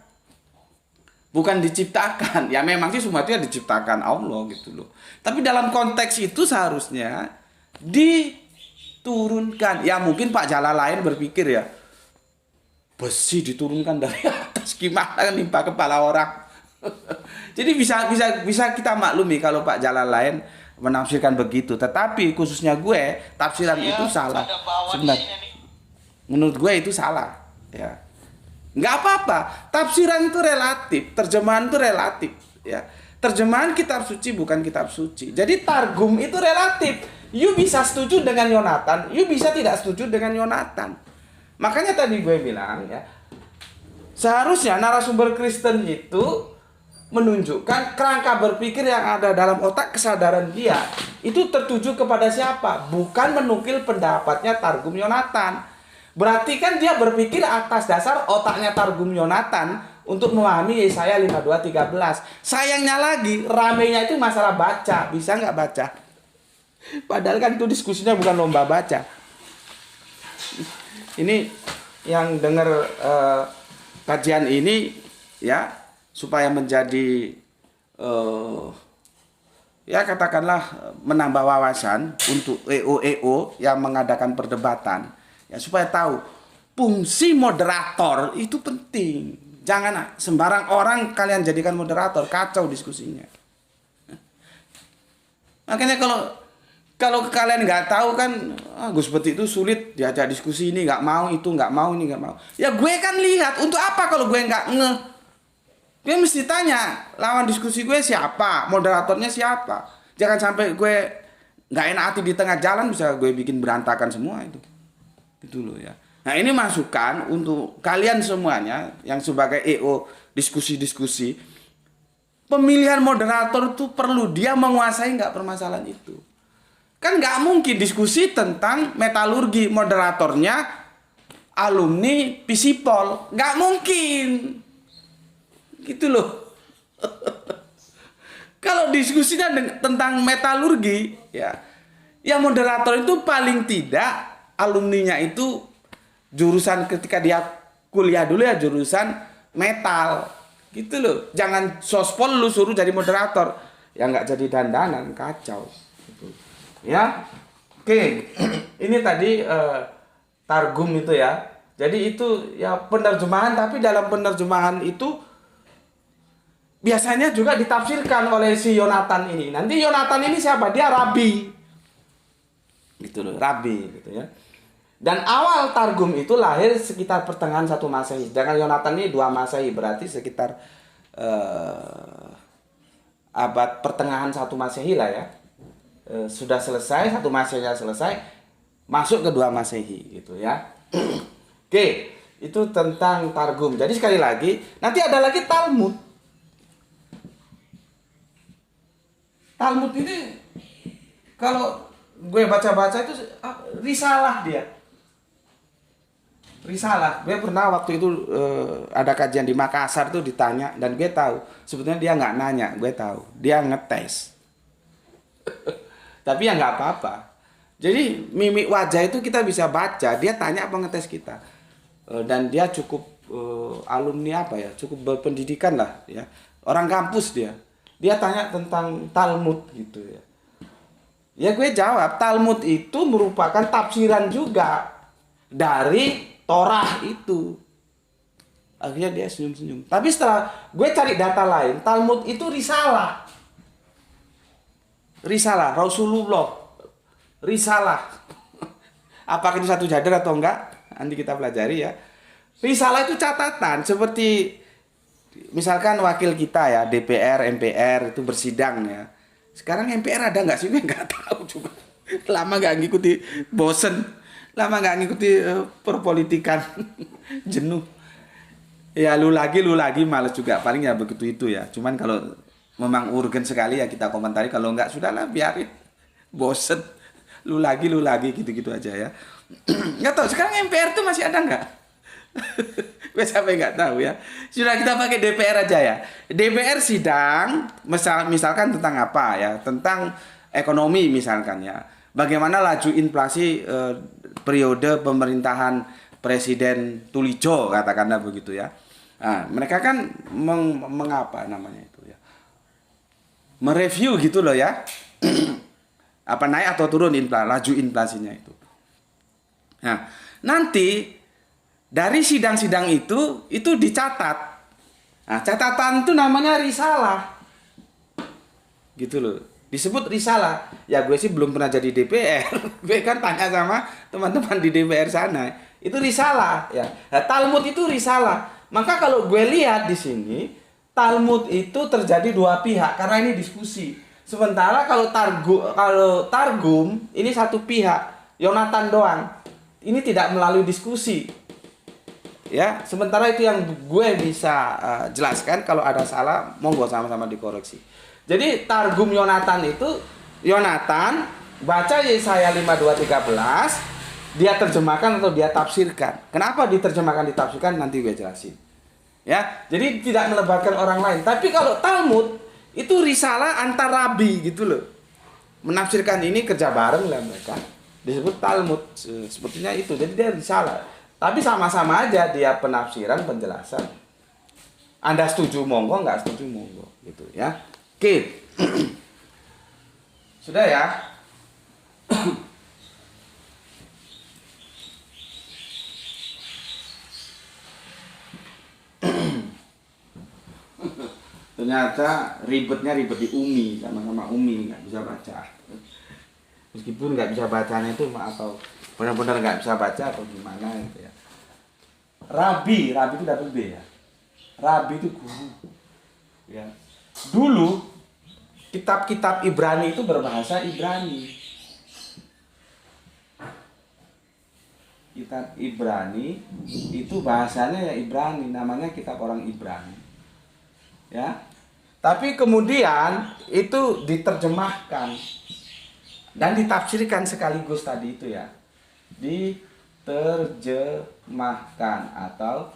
Bukan diciptakan. Ya memang sih semua itu ya diciptakan Allah gitu loh. Tapi dalam konteks itu seharusnya diturunkan. Ya mungkin Pak Jalalain berpikir ya, besi diturunkan dari atas gimana nimpa kepala orang. Jadi bisa kita maklumi kalau Pak Jalalain menafsirkan begitu. Tetapi khususnya gue, tafsiran itu salah. Sebenarnya menurut gue itu salah. Ya, nggak apa-apa. Tafsiran itu relatif, terjemahan itu relatif. Ya, terjemahan kitab suci bukan kitab suci. Jadi targum itu relatif. You bisa setuju dengan Yonatan, you bisa tidak setuju dengan Yonatan. Makanya tadi gue bilang ya, seharusnya narasumber Kristen itu menunjukkan kerangka berpikir yang ada dalam otak kesadaran dia itu tertuju kepada siapa, bukan menukil pendapatnya Targum Yonatan. Berarti kan dia berpikir atas dasar otaknya Targum Yonatan untuk memahami Yesaya 52:13. Sayangnya lagi ramenya itu masalah baca, bisa nggak baca? Padahal kan itu diskusinya bukan lomba baca. Ini yang dengar kajian ini ya, supaya menjadi ya katakanlah menambah wawasan untuk EO yang mengadakan perdebatan ya, supaya tahu fungsi moderator itu penting. Jangan sembarang orang kalian jadikan moderator, kacau diskusinya. Makanya kalau kalian nggak tahu kan, Gus Peti itu sulit diajak diskusi, ini nggak mau, itu nggak mau, ini nggak mau. Ya gue kan lihat, untuk apa kalau gue nggak ngeh? Gue mesti tanya, lawan diskusi gue siapa, moderatornya siapa. Jangan sampai gue nggak enak hati di tengah jalan, bisa gue bikin berantakan semua itu. Gitu loh ya. Nah ini masukan untuk kalian semuanya yang sebagai EO diskusi-diskusi. Pemilihan moderator itu perlu dia menguasai nggak permasalahan itu. Kan nggak mungkin diskusi tentang metalurgi moderatornya alumni Pisipol, nggak mungkin. Gitu loh. Kalau diskusinya tentang metalurgi ya moderator itu paling tidak alumninya itu jurusan, ketika dia kuliah dulu ya jurusan metal. Gitu loh. Jangan sospol lu suruh jadi moderator, ya nggak jadi dandanan, kacau. Gitu. Ya. Oke. Ini tadi targum itu ya. Jadi itu ya penerjemahan, tapi dalam penerjemahan itu biasanya juga ditafsirkan oleh si Yonatan ini. Nanti Yonatan ini siapa? Dia rabi. Gitu loh, rabi gitu ya. Dan awal targum itu lahir sekitar pertengahan 1 Masehi. Sedangkan Yonatan ini 2 Masehi, berarti sekitar abad pertengahan 1 Masehi lah ya. Sudah selesai, 1 Masehinya selesai, masuk ke 2 Masehi gitu ya. Oke, itu tentang targum. Jadi sekali lagi, nanti ada lagi Talmud. Talmud ini kalau gue baca-baca itu risalah dia. Risalah. Gue pernah waktu itu ada kajian di Makassar tuh ditanya, dan gue tahu sebetulnya dia nggak nanya, gue tahu dia ngetes. Tapi ya nggak apa-apa. Jadi mimik wajah itu kita bisa baca, dia tanya apa ngetes kita. Dan dia cukup alumni apa ya, cukup berpendidikan lah ya, orang kampus dia. Dia tanya tentang Talmud gitu ya. Ya gue jawab, Talmud itu merupakan tafsiran juga dari Torah itu. Akhirnya dia senyum-senyum. Tapi setelah gue cari data lain, Talmud itu risalah. Risalah, Rasulullah. Risalah. Apakah itu satu jadar atau enggak? Nanti kita pelajari ya. Risalah itu catatan seperti misalkan wakil kita ya DPR, MPR itu bersidang ya. Sekarang MPR ada nggak sih? Gue nggak tahu juga. Lama nggak ngikuti, bosen. Lama nggak ngikuti perpolitikan, jenuh. Ya lu lagi males juga. Paling ya begitu itu ya. Cuman kalau memang urgen sekali ya kita komentari. Kalau nggak sudahlah biarin. Bosen. Lu lagi gitu-gitu aja ya. Nggak tahu sekarang MPR tuh masih ada nggak? Gue sampai nggak tahu ya. Sudah kita pakai DPR aja ya. DPR sidang misalkan tentang apa ya? Tentang ekonomi misalkan ya. Bagaimana laju inflasi periode pemerintahan Presiden Tulijo katakanlah begitu ya. Nah, mereka kan mengapa namanya itu ya? Mereview gitu loh ya. Apa naik atau turun laju inflasinya itu. Nah, nanti dari sidang-sidang itu dicatat. Nah, catatan itu namanya risalah. Gitu loh. Disebut risalah. Ya gue sih belum pernah jadi DPR. Gue kan tanya sama teman-teman di DPR sana. Itu risalah ya. Nah, Talmud itu risalah. Maka kalau gue lihat di sini, Talmud itu terjadi dua pihak karena ini diskusi. Sementara kalau Targum ini satu pihak, Yonatan doang. Ini tidak melalui diskusi. Ya, sementara itu yang gue bisa jelaskan. Kalau ada salah, monggo sama-sama dikoreksi. Jadi Targum Yonatan itu Yonatan baca Yesaya 52:13, dia terjemahkan atau dia tafsirkan. Kenapa diterjemahkan ditafsirkan nanti gue jelasin. Ya, jadi tidak melebatkan orang lain. Tapi kalau Talmud itu risalah antar rabi gitu loh. Menafsirkan ini kerja bareng lah mereka. Disebut Talmud sepertinya itu. Jadi dia risalah. Tapi sama-sama aja dia penafsiran, penjelasan. Anda setuju monggo, nggak setuju monggo, gitu ya. Oke, sudah ya. Ternyata ribet di Umi, sama-sama Umi nggak bisa baca. Meskipun nggak bisa bacanya itu atau benar-benar nggak bisa baca atau gimana gitu ya. Rabi itu double B ya. Rabi itu guru. Ya. Dulu kitab-kitab Ibrani itu berbahasa Ibrani. Kitab Ibrani itu bahasanya ya Ibrani, namanya kitab orang Ibrani. Ya. Tapi kemudian itu diterjemahkan dan ditafsirkan sekaligus tadi itu ya. Diterjemahkan atau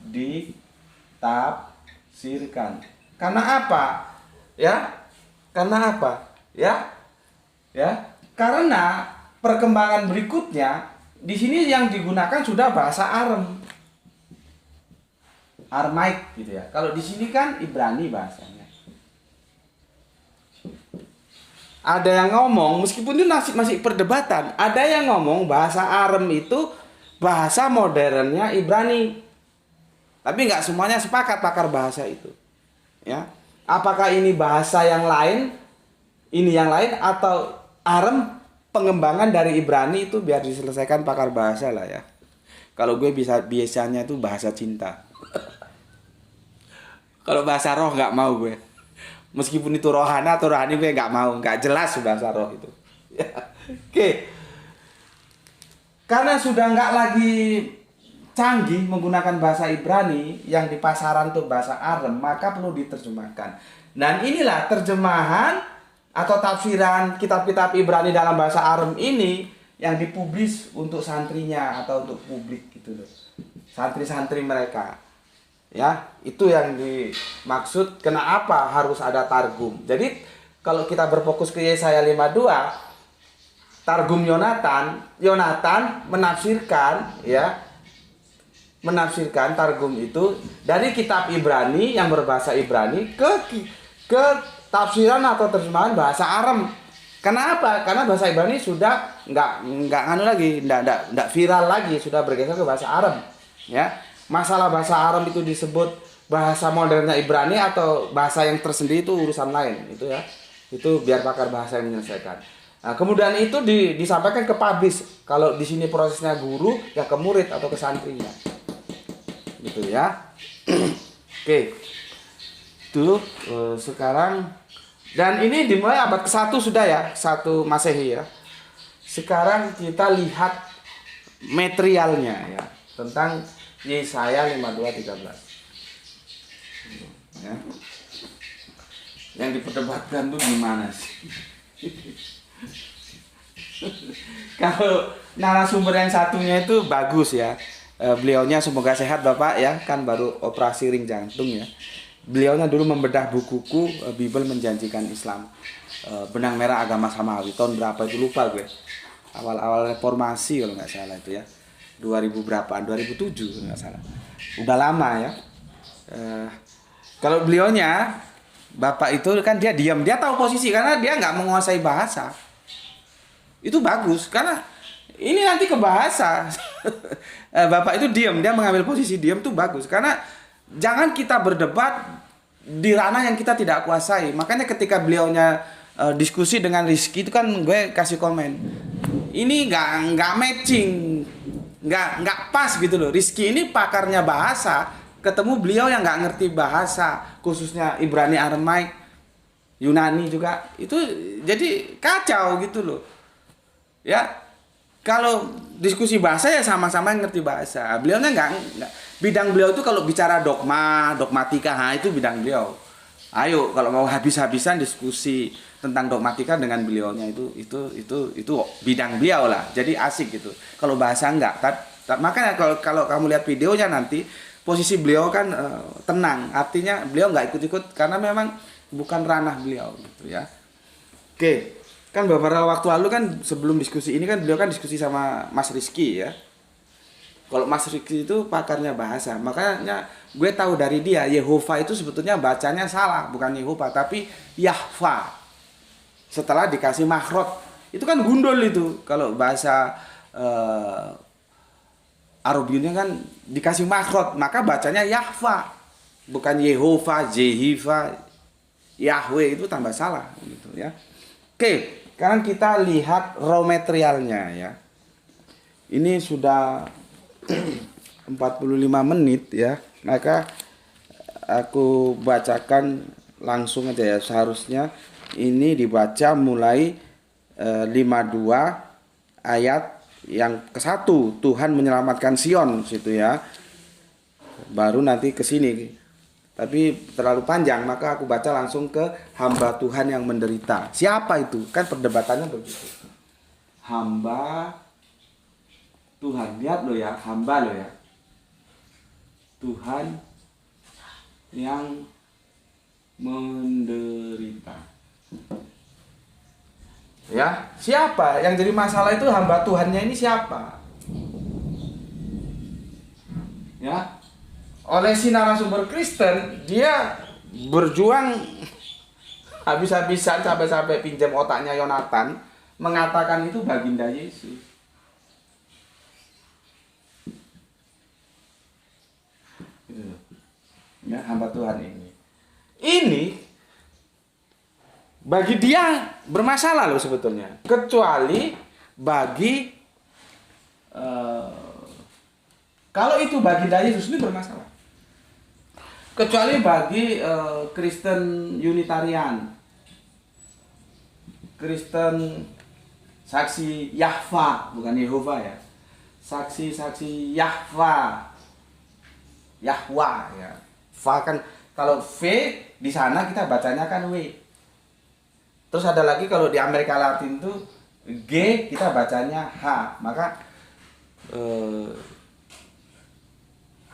ditafsirkan. Karena apa? Ya? Karena apa? Ya? Ya? Karena perkembangan berikutnya di sini yang digunakan sudah bahasa Aram. Aramaik gitu ya. Kalau di sini kan Ibrani bahasanya. Ada yang ngomong, meskipun itu masih perdebatan, ada yang ngomong bahasa Aram itu bahasa modernnya Ibrani. Tapi nggak semuanya sepakat pakar bahasa itu. Ya, apakah ini bahasa yang lain, ini yang lain, atau Aram pengembangan dari Ibrani itu biar diselesaikan pakar bahasa lah ya. Kalau gue biasanya itu bahasa cinta. Kalau bahasa roh nggak mau gue. Meskipun itu rohana atau rohani gue nggak mau, nggak jelas bahasa roh itu. Oke. Karena sudah nggak lagi canggih menggunakan bahasa Ibrani yang di pasaran tuh bahasa Aram, maka perlu diterjemahkan. Dan inilah terjemahan atau tafsiran kitab-kitab Ibrani dalam bahasa Aram ini yang dipublis untuk santrinya atau untuk publik gitu loh. Santri-santri mereka. Ya, itu yang dimaksud kenapa harus ada targum. Jadi kalau kita berfokus ke Yesaya 52, targum Yonatan menafsirkan ya, menafsirkan targum itu dari kitab Ibrani yang berbahasa Ibrani ke tafsiran atau terjemahan bahasa Aram. Kenapa? Karena bahasa Ibrani sudah nggak anu lagi, nggak viral lagi, sudah bergeser ke bahasa Aram. Ya. Masalah bahasa Aram itu disebut bahasa modernnya Ibrani atau bahasa yang tersendiri itu urusan lain itu ya. Itu biar pakar bahasa yang menyelesaikan. Nah, kemudian itu disampaikan ke publish. Kalau di sini prosesnya guru ya ke murid atau ke santrinya. gitu ya. Oke. Tuh sekarang, dan ini dimulai abad ke-1 sudah ya, 1 Masehi ya. Sekarang kita lihat materialnya ya, tentang Yesaya 52:13. Ya. Yang diperdebatkan tuh gimana sih? Kalau narasumber yang satunya itu bagus ya. Beliaunya semoga sehat Bapak ya, kan baru operasi ring jantung ya. Beliaunya dulu membedah bukuku Bible Menjanjikan Islam. Benang Merah Agama Samawi tahun berapa itu lupa gue. Awal-awal reformasi kalau nggak salah itu ya. 2000 berapaan? 2007 kalau nggak salah. Udah lama ya. Kalau beliaunya Bapak itu kan dia diam, dia tahu posisi karena dia nggak menguasai bahasa. Itu bagus karena ini nanti ke bahasa. Bapak itu diam, dia mengambil posisi diam tuh bagus karena jangan kita berdebat di ranah yang kita tidak kuasai. Makanya ketika beliaunya diskusi dengan Rizky itu kan gue kasih komen, ini nggak matching, nggak pas gitu loh. Rizky ini pakarnya bahasa, ketemu beliau yang nggak ngerti bahasa, khususnya Ibrani, Aramaik, Yunani juga, itu jadi kacau gitu loh. Ya, kalau diskusi bahasa ya sama-sama yang ngerti bahasa. Beliaunya nggak bidang beliau itu kalau bicara dogmatika, itu bidang beliau. Ayo kalau mau habis-habisan diskusi tentang dogmatika dengan beliaunya itu bidang beliau lah. Jadi asik gitu. Kalau bahasa enggak. Makanya kalau kamu lihat videonya nanti posisi beliau kan tenang. Artinya beliau nggak ikut-ikut karena memang bukan ranah beliau gitu ya. Oke. Kan beberapa waktu lalu kan sebelum diskusi ini kan beliau kan diskusi sama Mas Rizky ya. Kalau Mas Rizky itu pakarnya bahasa, makanya gue tahu dari dia Yehova itu sebetulnya bacanya salah, bukan Yehova tapi Yahva. Setelah dikasih makhraj, itu kan gundul itu. Kalau bahasa Arabinya kan dikasih makhraj, maka bacanya Yahva, bukan Yehova, Jehiva, Yahweh, itu tambah salah gitu ya. Oke. Sekarang kita lihat raw materialnya ya. Ini sudah 45 menit ya. Maka aku bacakan langsung aja ya. Seharusnya ini dibaca mulai 52 ayat yang ke-1. Tuhan menyelamatkan Sion situ ya. Baru nanti ke sini. Tapi terlalu panjang, maka aku baca langsung ke hamba Tuhan yang menderita. Siapa itu? Kan perdebatannya begitu. Hamba Tuhan. Lihat lo ya, hamba lo ya. Tuhan yang menderita. Ya, siapa? Yang jadi masalah itu hamba Tuhannya ini siapa? Ya. Oleh si narasumber Kristen, dia berjuang habis-habisan sampai pinjam otaknya Yonatan, mengatakan itu baginda Yesus. Ya, hamba Tuhan ini. Ini bagi dia bermasalah loh sebetulnya. Kecuali bagi kalau itu baginda Yesus ini bermasalah. Kecuali bagi Kristen Unitarian, Kristen saksi Yahva, bukan Yehova ya, saksi Yahva, Yahwa ya. Fa kan kalau V di sana kita bacanya kan W. Terus ada lagi kalau di Amerika Latin tuh G kita bacanya H. Maka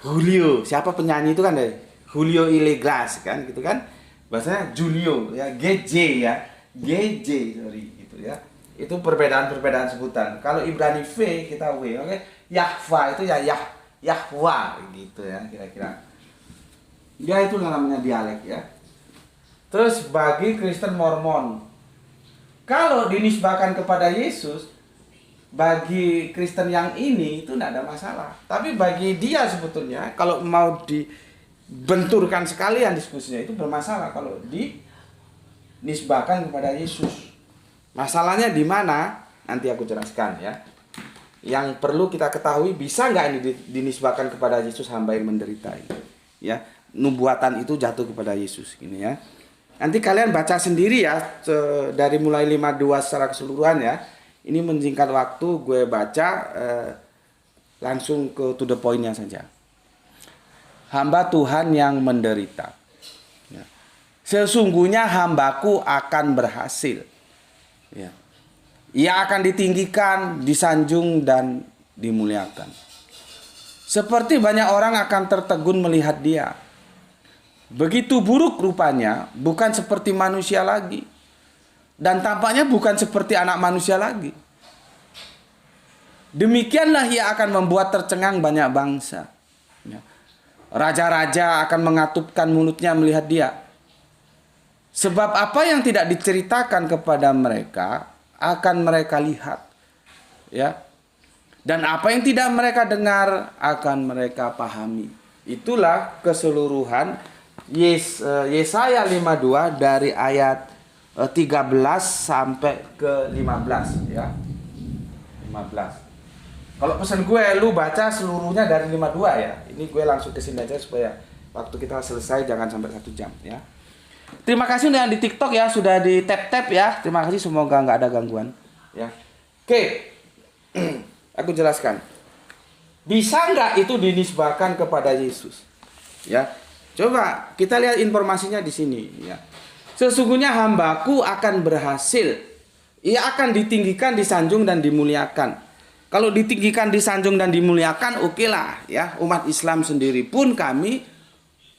Julio, siapa penyanyi itu kan deh? Julio Iglesias kan gitu kan, bahasanya Julio ya, GJ ya, GJ sorry gitu ya. Itu perbedaan sebutan. Kalau Ibrani V kita W, oke. Yahva itu ya Yahwa gitu ya kira-kira. Ya itu namanya dialek ya. Terus bagi Kristen Mormon, kalau dinisbahkan kepada Yesus, bagi Kristen yang ini itu tidak ada masalah. Tapi bagi dia sebetulnya kalau mau dibenturkan sekalian diskusinya itu bermasalah kalau dinisbahkan kepada Yesus. Masalahnya di mana? Nanti aku jelaskan ya. yang perlu kita ketahui, bisa nggak ini dinisbahkan kepada Yesus hamba yang menderita ini? Ya, nubuatan itu jatuh kepada Yesus ini ya. Nanti kalian baca sendiri ya dari mulai 52 secara keseluruhan ya. Ini menyingkat waktu, gue baca langsung ke to the point-nya saja. Hamba Tuhan yang menderita. Ya. Sesungguhnya hambaku akan berhasil. Ya. Ia akan ditinggikan, disanjung dan dimuliakan. Seperti banyak orang akan tertegun melihat dia. Begitu buruk rupanya, bukan seperti manusia lagi. Dan tampaknya bukan seperti anak manusia lagi. Demikianlah ia akan membuat tercengang banyak bangsa. Raja-raja akan mengatupkan mulutnya melihat dia. Sebab apa yang tidak diceritakan kepada mereka akan mereka lihat. Ya. Dan apa yang tidak mereka dengar akan mereka pahami. Itulah keseluruhan Yesaya 52 dari ayat 13 sampai ke 15 ya. 15. Kalau pesan gue lu baca seluruhnya dari 52 ya. Ini gue langsung ke sini aja supaya waktu kita selesai jangan sampai 1 jam ya. Terima kasih yang di TikTok ya, sudah di tap ya. Terima kasih, semoga nggak ada gangguan ya. Oke. Aku jelaskan. Bisa nggak itu dinisbahkan kepada Yesus? Ya. Coba kita lihat informasinya di sini ya. Sesungguhnya hambaku akan berhasil. Ia akan ditinggikan, disanjung dan dimuliakan. Kalau ditinggikan, disanjung dan dimuliakan, oke lah ya. Umat Islam sendiri pun kami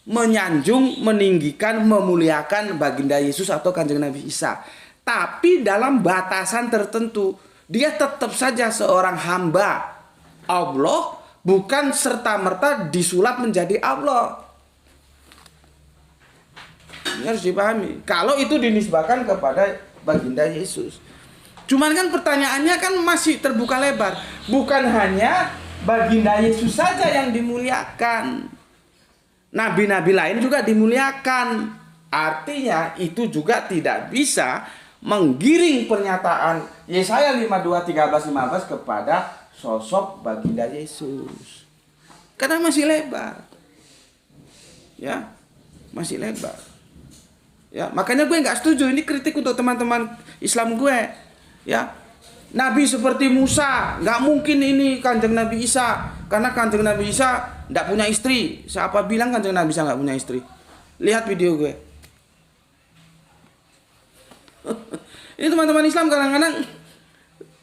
menyanjung, meninggikan, memuliakan baginda Yesus atau Kanjeng Nabi Isa. Tapi dalam batasan tertentu, dia tetap saja seorang hamba Allah, bukan serta-merta disulap menjadi Allah. Ini harus dipahami. Kalau itu dinisbahkan kepada baginda Yesus. Cuman kan pertanyaannya kan masih terbuka lebar. Bukan hanya baginda Yesus saja yang dimuliakan. Nabi-nabi lain juga dimuliakan. Artinya itu juga tidak bisa menggiring pernyataan Yesaya 52, 13, 15 kepada sosok baginda Yesus. Karena masih lebar. Ya, masih lebar. Ya, makanya gue nggak setuju. Ini kritik untuk teman-teman Islam gue. Ya, Nabi seperti Musa, nggak mungkin ini Kanjeng Nabi Isa, karena Kanjeng Nabi Isa nggak punya istri. Siapa bilang Kanjeng Nabi Isa nggak punya istri? Lihat video gue. Ini teman-teman Islam kadang-kadang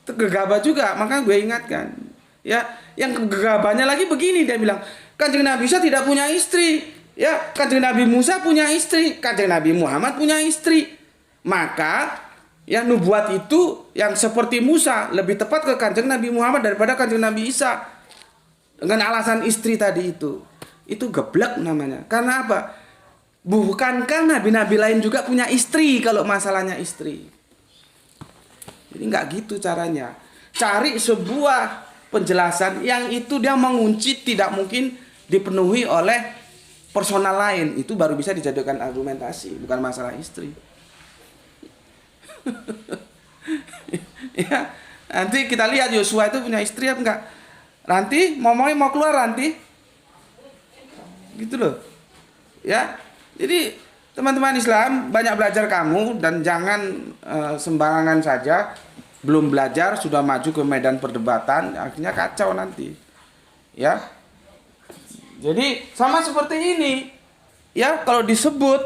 gegabah juga, maka gue ingatkan. Ya, yang gegabahnya lagi begini, dia bilang Kanjeng Nabi Isa tidak punya istri. Ya, Kanjeng Nabi Musa punya istri, Kanjeng Nabi Muhammad punya istri. Maka ya nubuat itu yang seperti Musa lebih tepat ke Kanjeng Nabi Muhammad daripada Kanjeng Nabi Isa. Dengan alasan istri tadi itu. Itu geblek namanya. Karena apa? Bukankah nabi-nabi lain juga punya istri kalau masalahnya istri? Jadi nggak gitu caranya. Cari sebuah penjelasan yang itu dia mengunci tidak mungkin dipenuhi oleh personal lain, itu baru bisa dijadikan argumentasi, bukan masalah istri. Ya, nanti kita lihat Yosua itu punya istri apa enggak. Nanti mau keluar nanti, gitu loh. Ya, jadi teman-teman Islam banyak belajar kamu dan jangan sembarangan saja. Belum belajar sudah maju ke medan perdebatan, akhirnya kacau nanti. Ya. Jadi sama seperti ini. Ya, kalau disebut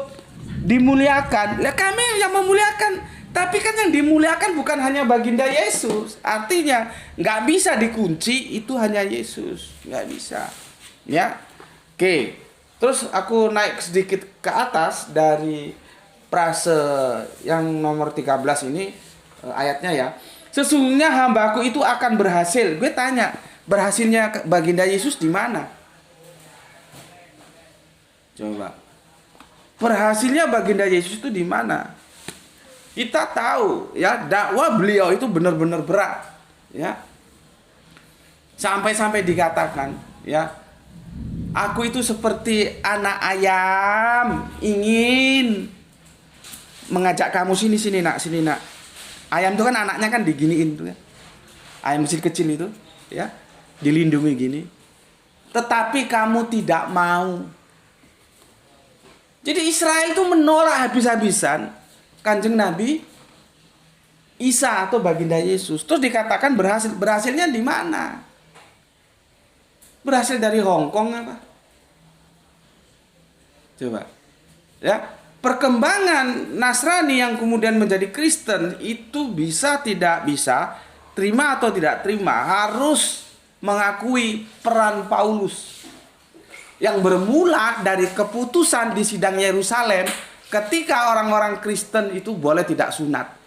dimuliakan, ya kami yang memuliakan. Tapi kan yang dimuliakan bukan hanya baginda Yesus. Artinya nggak bisa dikunci itu hanya Yesus, nggak bisa. Ya, oke. Terus aku naik sedikit ke atas dari frase yang nomor 13 ini ayatnya ya. Sesungguhnya hambaku itu akan berhasil. Gue tanya, berhasilnya baginda Yesus di mana? Coba. Berhasilnya baginda Yesus itu di mana? Kita tahu ya, dakwah beliau itu benar-benar berat, ya. Sampai-sampai dikatakan, ya, aku itu seperti anak ayam ingin mengajak kamu sini nak. Ayam itu kan anaknya kan diginiin tuh ya. Ayam kecil itu. ya, dilindungi gini. Tetapi kamu tidak mau. Jadi Israel itu menolak habis-habisan Kanjeng Nabi Isa atau baginda Yesus. Terus dikatakan berhasilnya di mana? Berhasil dari Hong Kong apa? Coba. Ya, perkembangan Nasrani yang kemudian menjadi Kristen itu bisa tidak bisa, terima atau tidak terima, harus mengakui peran Paulus yang bermula dari keputusan di sidang Yerusalem ketika orang-orang Kristen itu boleh tidak sunat.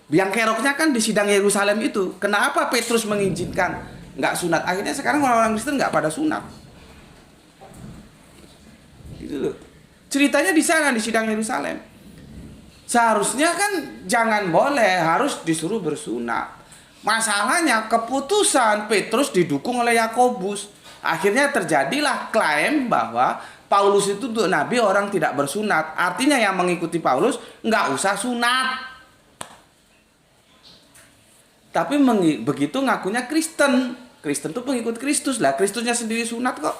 Biang keroknya kan di sidang Yerusalem itu. Kenapa Petrus mengizinkan nggak sunat? Akhirnya sekarang orang-orang Kristen nggak pada sunat. Gitu loh. Ceritanya di sana di sidang Yerusalem. Seharusnya kan jangan boleh, harus disuruh bersunat. Masalahnya keputusan Petrus didukung oleh Yakobus. Akhirnya terjadilah klaim bahwa Paulus itu untuk nabi orang tidak bersunat. Artinya yang mengikuti Paulus nggak usah sunat. Tapi begitu ngakunya Kristen. Kristen itu pengikut Kristus lah. Kristusnya sendiri sunat kok.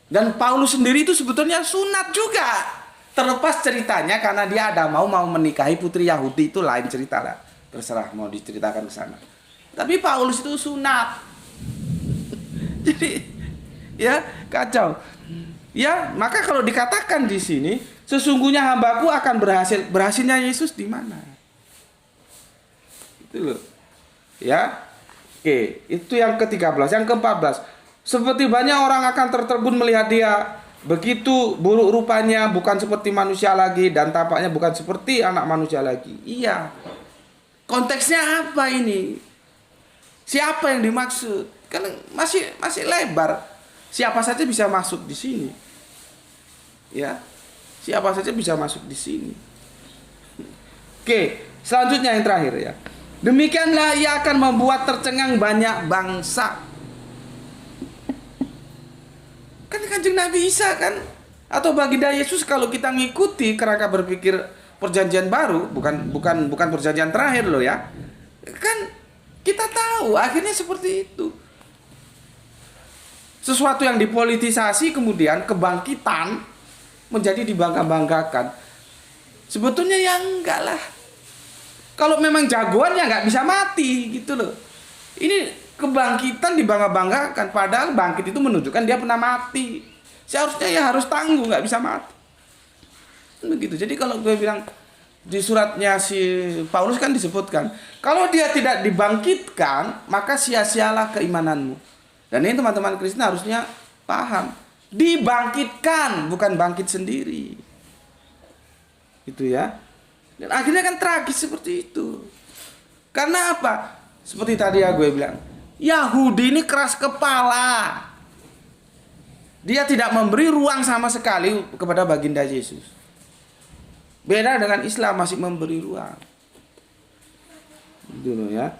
Dan Paulus sendiri itu sebetulnya sunat juga. Terlepas ceritanya karena dia ada mau menikahi putri Yahudi, itu lain cerita lah. Terserah mau diceritakan ke sana. Tapi Paulus itu sunat. Jadi ya kacau. Ya, maka kalau dikatakan di sini sesungguhnya hambaku akan berhasil. Berhasilnya Yesus di mana? Itu loh. Ya. Oke, itu yang ke-13, yang ke-14. Seperti banyak orang akan tertegun melihat dia, begitu buruk rupanya, bukan seperti manusia lagi dan tampaknya bukan seperti anak manusia lagi. Iya. Konteksnya apa ini? Siapa yang dimaksud? Kan masih lebar. Siapa saja bisa masuk di sini. Ya. Siapa saja bisa masuk di sini. Oke, selanjutnya yang terakhir ya. Demikianlah ia akan membuat tercengang banyak bangsa. Kan Kanjeng Nabi Isa kan, atau baginda Yesus kalau kita ngikuti kerangka berpikir perjanjian baru, bukan perjanjian terakhir loh ya. Kan kita tahu akhirnya seperti itu. Sesuatu yang dipolitisasi kemudian kebangkitan menjadi dibangga-banggakan. Sebetulnya ya enggak lah. Kalau memang jagoan ya nggak bisa mati gitu loh. Ini kebangkitan dibangga-banggakan, padahal bangkit itu menunjukkan dia pernah mati. Seharusnya ya harus tangguh, nggak bisa mati. Begitu. Jadi kalau gue bilang di suratnya si Paulus kan disebutkan, kalau dia tidak dibangkitkan, maka sia-sialah keimananmu. Dan ini teman-teman Kristen harusnya paham. Dibangkitkan, bukan bangkit sendiri. Itu ya. Dan akhirnya kan tragis seperti itu. Karena apa? Seperti tadi ya gue bilang, Yahudi ini keras kepala. Dia tidak memberi ruang sama sekali kepada baginda Yesus. Beda dengan Islam, masih memberi ruang. Gitu loh ya.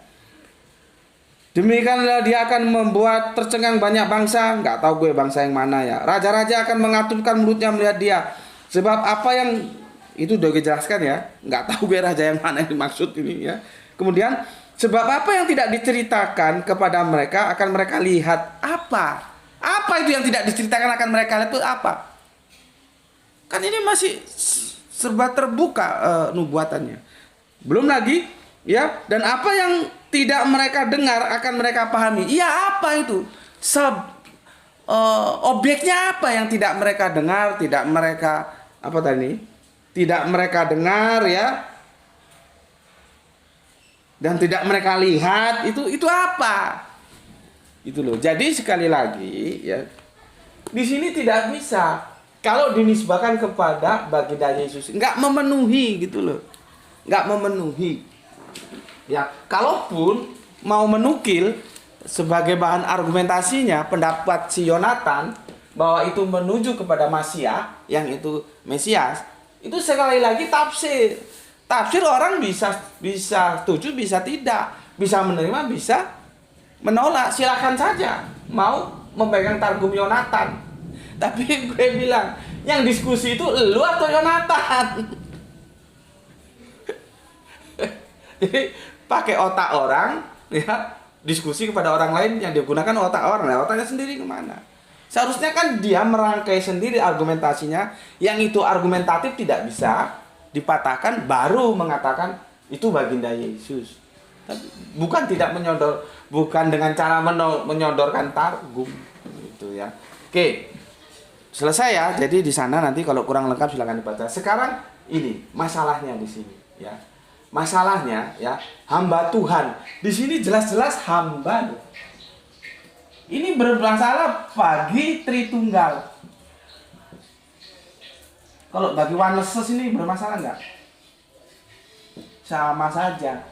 Demikianlah dia akan membuat tercengang banyak bangsa. Nggak tahu gue bangsa yang mana ya. Raja-raja akan mengatupkan mulutnya melihat dia. Sebab apa yang itu udah gue jelaskan ya, nggak tahu gue raja yang mana yang dimaksud ini ya. Kemudian sebab apa yang tidak diceritakan kepada mereka akan mereka lihat. Apa itu yang tidak diceritakan akan mereka lihat itu apa? Kan ini masih serba terbuka nubuatannya. Belum lagi ya, dan apa yang tidak mereka dengar akan mereka pahami. Iya, apa itu? Objeknya apa yang tidak mereka dengar, tidak mereka apa tadi? Tidak mereka dengar ya, dan tidak mereka lihat, itu apa? Itu loh. Jadi sekali lagi ya, di sini tidak bisa kalau dinisbahkan kepada baginda Yesus, nggak memenuhi gitu loh, nggak memenuhi. Ya, kalaupun mau menukil sebagai bahan argumentasinya pendapat si Yonatan bahwa itu menuju kepada Masia, yang itu Mesias. Itu sekali lagi tafsir. Tafsir orang bisa setuju, bisa tidak, bisa menerima, bisa menolak. Silakan saja mau memegang Targum Yonatan. Tapi gue bilang, yang diskusi itu lu atau Yonatan? Jadi pakai otak orang, ya, diskusi kepada orang lain yang dia gunakan otak orang, nah, otaknya sendiri kemana? Seharusnya kan dia merangkai sendiri argumentasinya, yang itu argumentatif tidak bisa dipatahkan, baru mengatakan itu baginda Yesus. Tapi bukan tidak menyodor, bukan dengan cara menyodorkan targum gitu ya. Oke. Selesai ya. Jadi di sana nanti kalau kurang lengkap silakan dibaca. Sekarang ini masalahnya di sini ya. Masalahnya ya, hamba Tuhan. Di sini jelas-jelas hamba. Ini bermasalah bagi Tritunggal. Kalau bagi Oneness ini bermasalah enggak? Sama saja.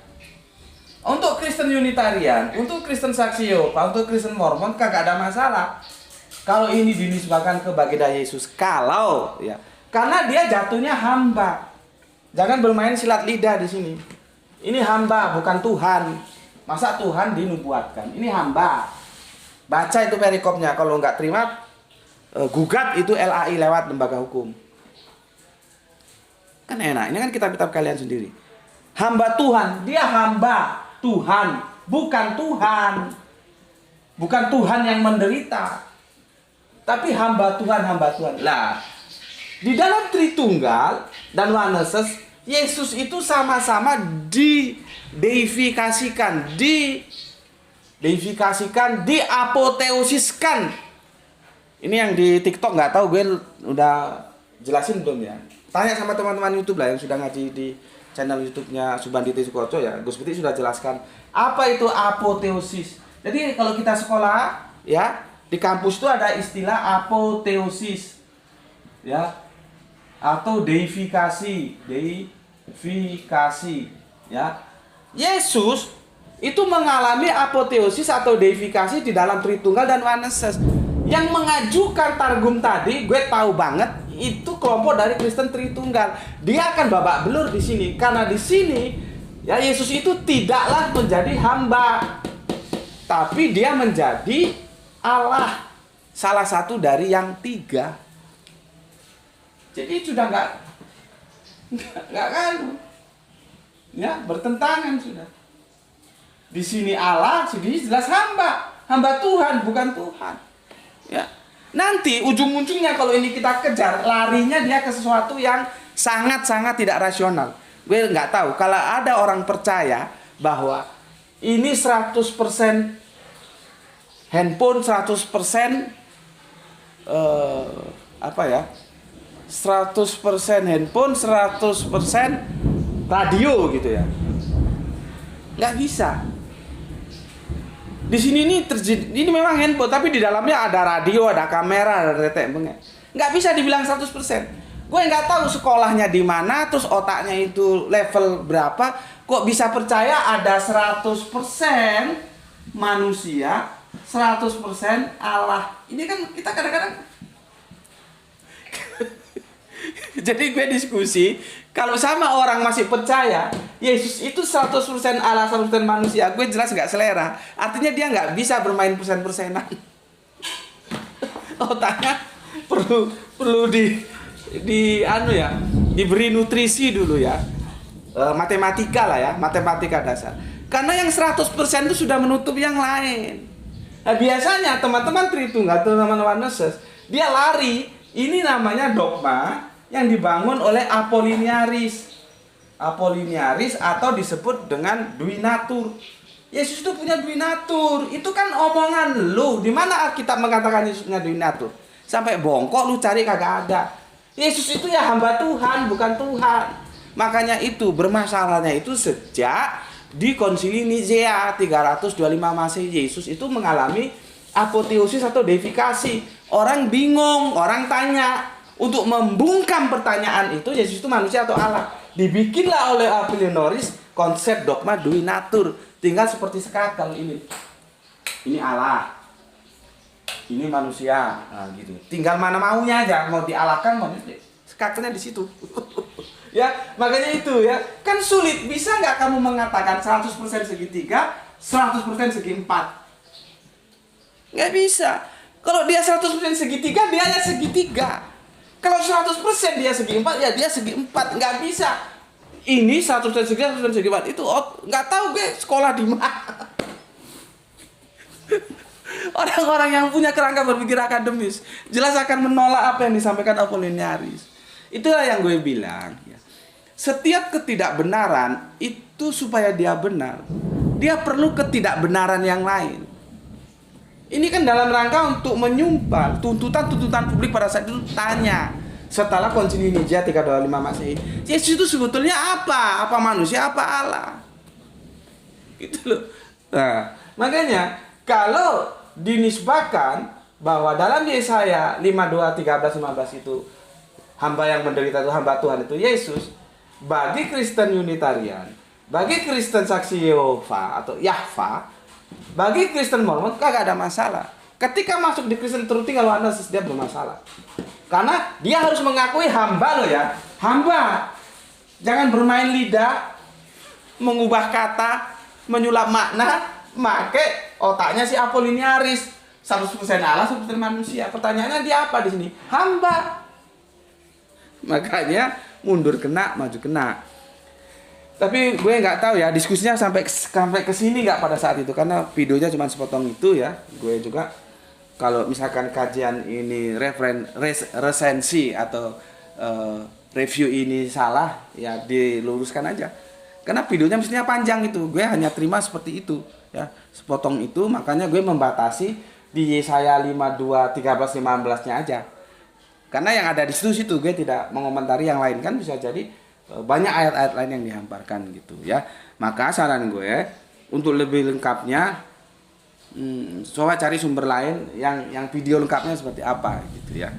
Untuk Kristen Unitarian, untuk Kristen Saksi Yehova, untuk Kristen Mormon kagak ada masalah. Kalau ini dinisbahkan ke baginda Yesus, kalau ya, karena dia jatuhnya hamba. Jangan bermain silat lidah di sini. Ini hamba, bukan Tuhan. Masa Tuhan dinubuatkan? Ini hamba. Baca itu perikopnya. Kalau nggak terima, gugat itu LAI lewat lembaga hukum. Kan enak. Ini kan kitab-kitab kalian sendiri. Hamba Tuhan, dia hamba Tuhan, bukan Tuhan. Bukan Tuhan yang menderita. Tapi hamba Tuhan, hamba Tuhan. Lah, di dalam Tritunggal dan Oneness, Yesus itu sama-sama dideifikasikan, diapoteosiskan. Ini yang di TikTok nggak tahu, gue udah jelasin belum ya? Tanya sama teman-teman YouTube lah yang sudah ngaji di channel YouTube-nya Subanditi Sukoco ya. Gus Piti sudah jelaskan apa itu apoteosis. Jadi kalau kita sekolah ya, di kampus itu ada istilah apoteosis ya, atau deifikasi ya. Yesus itu mengalami apoteosis atau deifikasi di dalam Tritunggal dan Oneness. Yang mengajukan targum tadi gue tahu banget itu kelompok dari Kristen Tritunggal. Dia akan babak belur di sini karena di sini ya Yesus itu tidaklah menjadi hamba, tapi dia menjadi Allah, salah satu dari yang tiga. Jadi sudah nggak kan ya, bertentangan sudah. Di sini Allah, sini jelas hamba Tuhan, bukan Tuhan. Ya. Nanti ujung-ujungnya kalau ini kita kejar, larinya dia ke sesuatu yang sangat-sangat tidak rasional. Gue nggak tahu kalau ada orang percaya bahwa ini 100% handphone, 100% 100% handphone, 100% radio gitu ya. Nggak bisa. Di sini ini memang handphone, tapi di dalamnya ada radio, ada kamera, ada retek bengek. Nggak bisa dibilang 100%. Gue nggak tahu sekolahnya di mana, terus otaknya itu level berapa, kok bisa percaya ada 100% manusia, 100% Allah. Ini kan kita kadang-kadang jadi gue diskusi, kalau sama orang masih percaya Yesus itu 100% Allah, 100% manusia, gue jelas nggak selera. Artinya dia nggak bisa bermain persen-persenan. Otaknya perlu diberi nutrisi dulu ya. Matematika lah ya, matematika dasar. Karena yang 100% itu sudah menutup yang lain. Nah, biasanya teman-teman Tritunggal, teman-teman Oneness, dia lari. Ini namanya dogma yang dibangun oleh apoliniaris atau disebut dengan duinatur. Yesus itu punya duinatur. Itu kan omongan lu. Di mana Alkitab mengatakan Yesus punya duinatur? Sampai bongkok lu cari kagak ada. Yesus itu ya hamba Tuhan, bukan Tuhan. Makanya itu bermasalahnya itu sejak di Konsili Nicea 325 Masehi, Yesus itu mengalami apoteosis atau deifikasi. Orang bingung, orang tanya. Untuk membungkam pertanyaan itu, Yesus itu manusia atau Allah? Dibikinlah oleh Apollinaris konsep dogma duinatur. Tinggal seperti sekakel ini. Ini Allah. Ini manusia. Nah, gitu. Tinggal mana maunya aja, mau dialahkan, mau sekakelnya di situ. Ya, makanya itu ya. Kan sulit, bisa nggak kamu mengatakan 100% segitiga, 100% segi empat? Nggak bisa. Kalau dia 100% segitiga, dia hanya segitiga. Kalau 100% dia segi empat, ya dia segi empat. Nggak bisa. Ini 100% segi, 100% segi empat. Itu nggak tahu gue sekolah di mana. Orang-orang yang punya kerangka berpikir akademis jelas akan menolak apa yang disampaikan Apollinaris. Itulah yang gue bilang ya. Setiap ketidakbenaran itu supaya dia benar, dia perlu ketidakbenaran yang lain. Ini kan dalam rangka untuk menyumpal tuntutan-tuntutan publik pada saat itu. Tanya setelah Konsili Nicea 325 Masehi, Yesus itu sebetulnya apa? Apa manusia, apa Allah? Gitu loh. Nah, makanya kalau dinisbahkan bahwa dalam Yesaya 52, 13, 15 itu hamba yang menderita itu hamba Tuhan itu Yesus, bagi Kristen Unitarian, bagi Kristen Saksi Yehova atau Yahva, bagi Kristen Mormon kagak ada masalah. Ketika masuk di Kristen Truth kalau Anda dia bermasalah. Karena dia harus mengakui hamba loh ya. Hamba. Jangan bermain lidah, mengubah kata, menyulap makna, make otaknya si Apollinaris. 100% Allah, 100% manusia. Pertanyaannya dia apa di sini? Hamba. Makanya mundur kena, maju kena. Tapi gue nggak tahu ya diskusinya sampai ke sini nggak pada saat itu, karena videonya cuma sepotong itu ya. Gue juga kalau misalkan kajian ini resensi atau review ini salah ya diluruskan aja. Karena videonya mestinya panjang itu. Gue hanya terima seperti itu ya. Sepotong itu, makanya gue membatasi di Yesaya 52 13 15-nya aja. Karena yang ada di situ gue tidak mengomentari yang lain, kan bisa jadi banyak ayat-ayat lain yang dihamparkan gitu ya. Maka saran gue untuk lebih lengkapnya coba cari sumber lain yang video lengkapnya seperti apa gitu ya.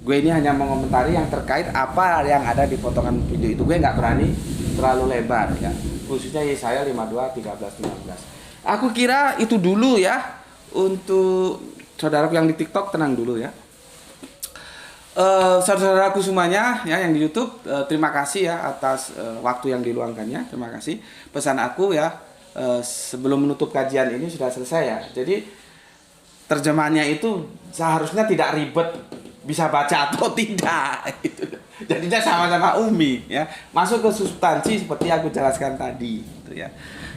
Gue ini hanya mengomentari yang terkait apa yang ada di potongan video itu. Gue nggak berani terlalu lebar ya, khususnya Yesaya 52 13 15. Aku kira itu dulu ya. Untuk saudaraku yang di TikTok tenang dulu ya. Saudaraku semuanya ya yang di YouTube, terima kasih ya atas waktu yang diluangkannya. Terima kasih. Pesan aku ya, sebelum menutup kajian ini sudah selesai ya. Jadi terjemahannya itu seharusnya tidak ribet, bisa baca atau tidak gitu. Jadinya sama-sama umi ya. Masuk ke substansi seperti aku jelaskan tadi gitu ya.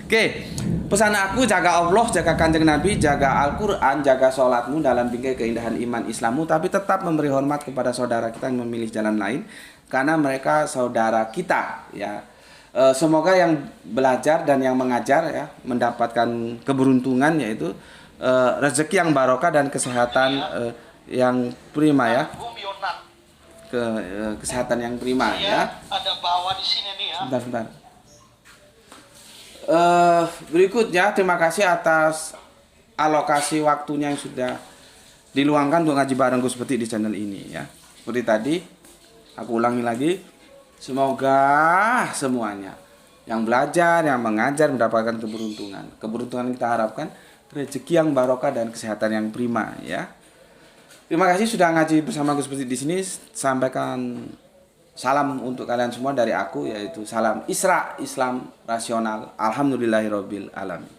Oke, pesan aku jaga Allah, jaga Kanjeng Nabi, jaga Al-Quran, jaga sholatmu dalam bingkai keindahan iman Islammu, tapi tetap memberi hormat kepada saudara kita yang memilih jalan lain, karena mereka saudara kita ya. Semoga yang belajar dan yang mengajar ya mendapatkan keberuntungan, yaitu rezeki yang barokah dan kesehatan yang prima ya. Kesehatan yang prima ya. Ada bawa di sini nih ya. Sebentar. Berikutnya terima kasih atas alokasi waktunya yang sudah diluangkan untuk ngaji barengku seperti di channel ini ya. Seperti tadi aku ulangi lagi, semoga semuanya yang belajar, yang mengajar mendapatkan keberuntungan. Keberuntungan kita harapkan rezeki yang barokah dan kesehatan yang prima ya. Terima kasih sudah ngaji bersama aku seperti di sini. Sampaikan salam untuk kalian semua dari aku, yaitu salam Isra Islam rasional. Alhamdulillahirabbil alamin.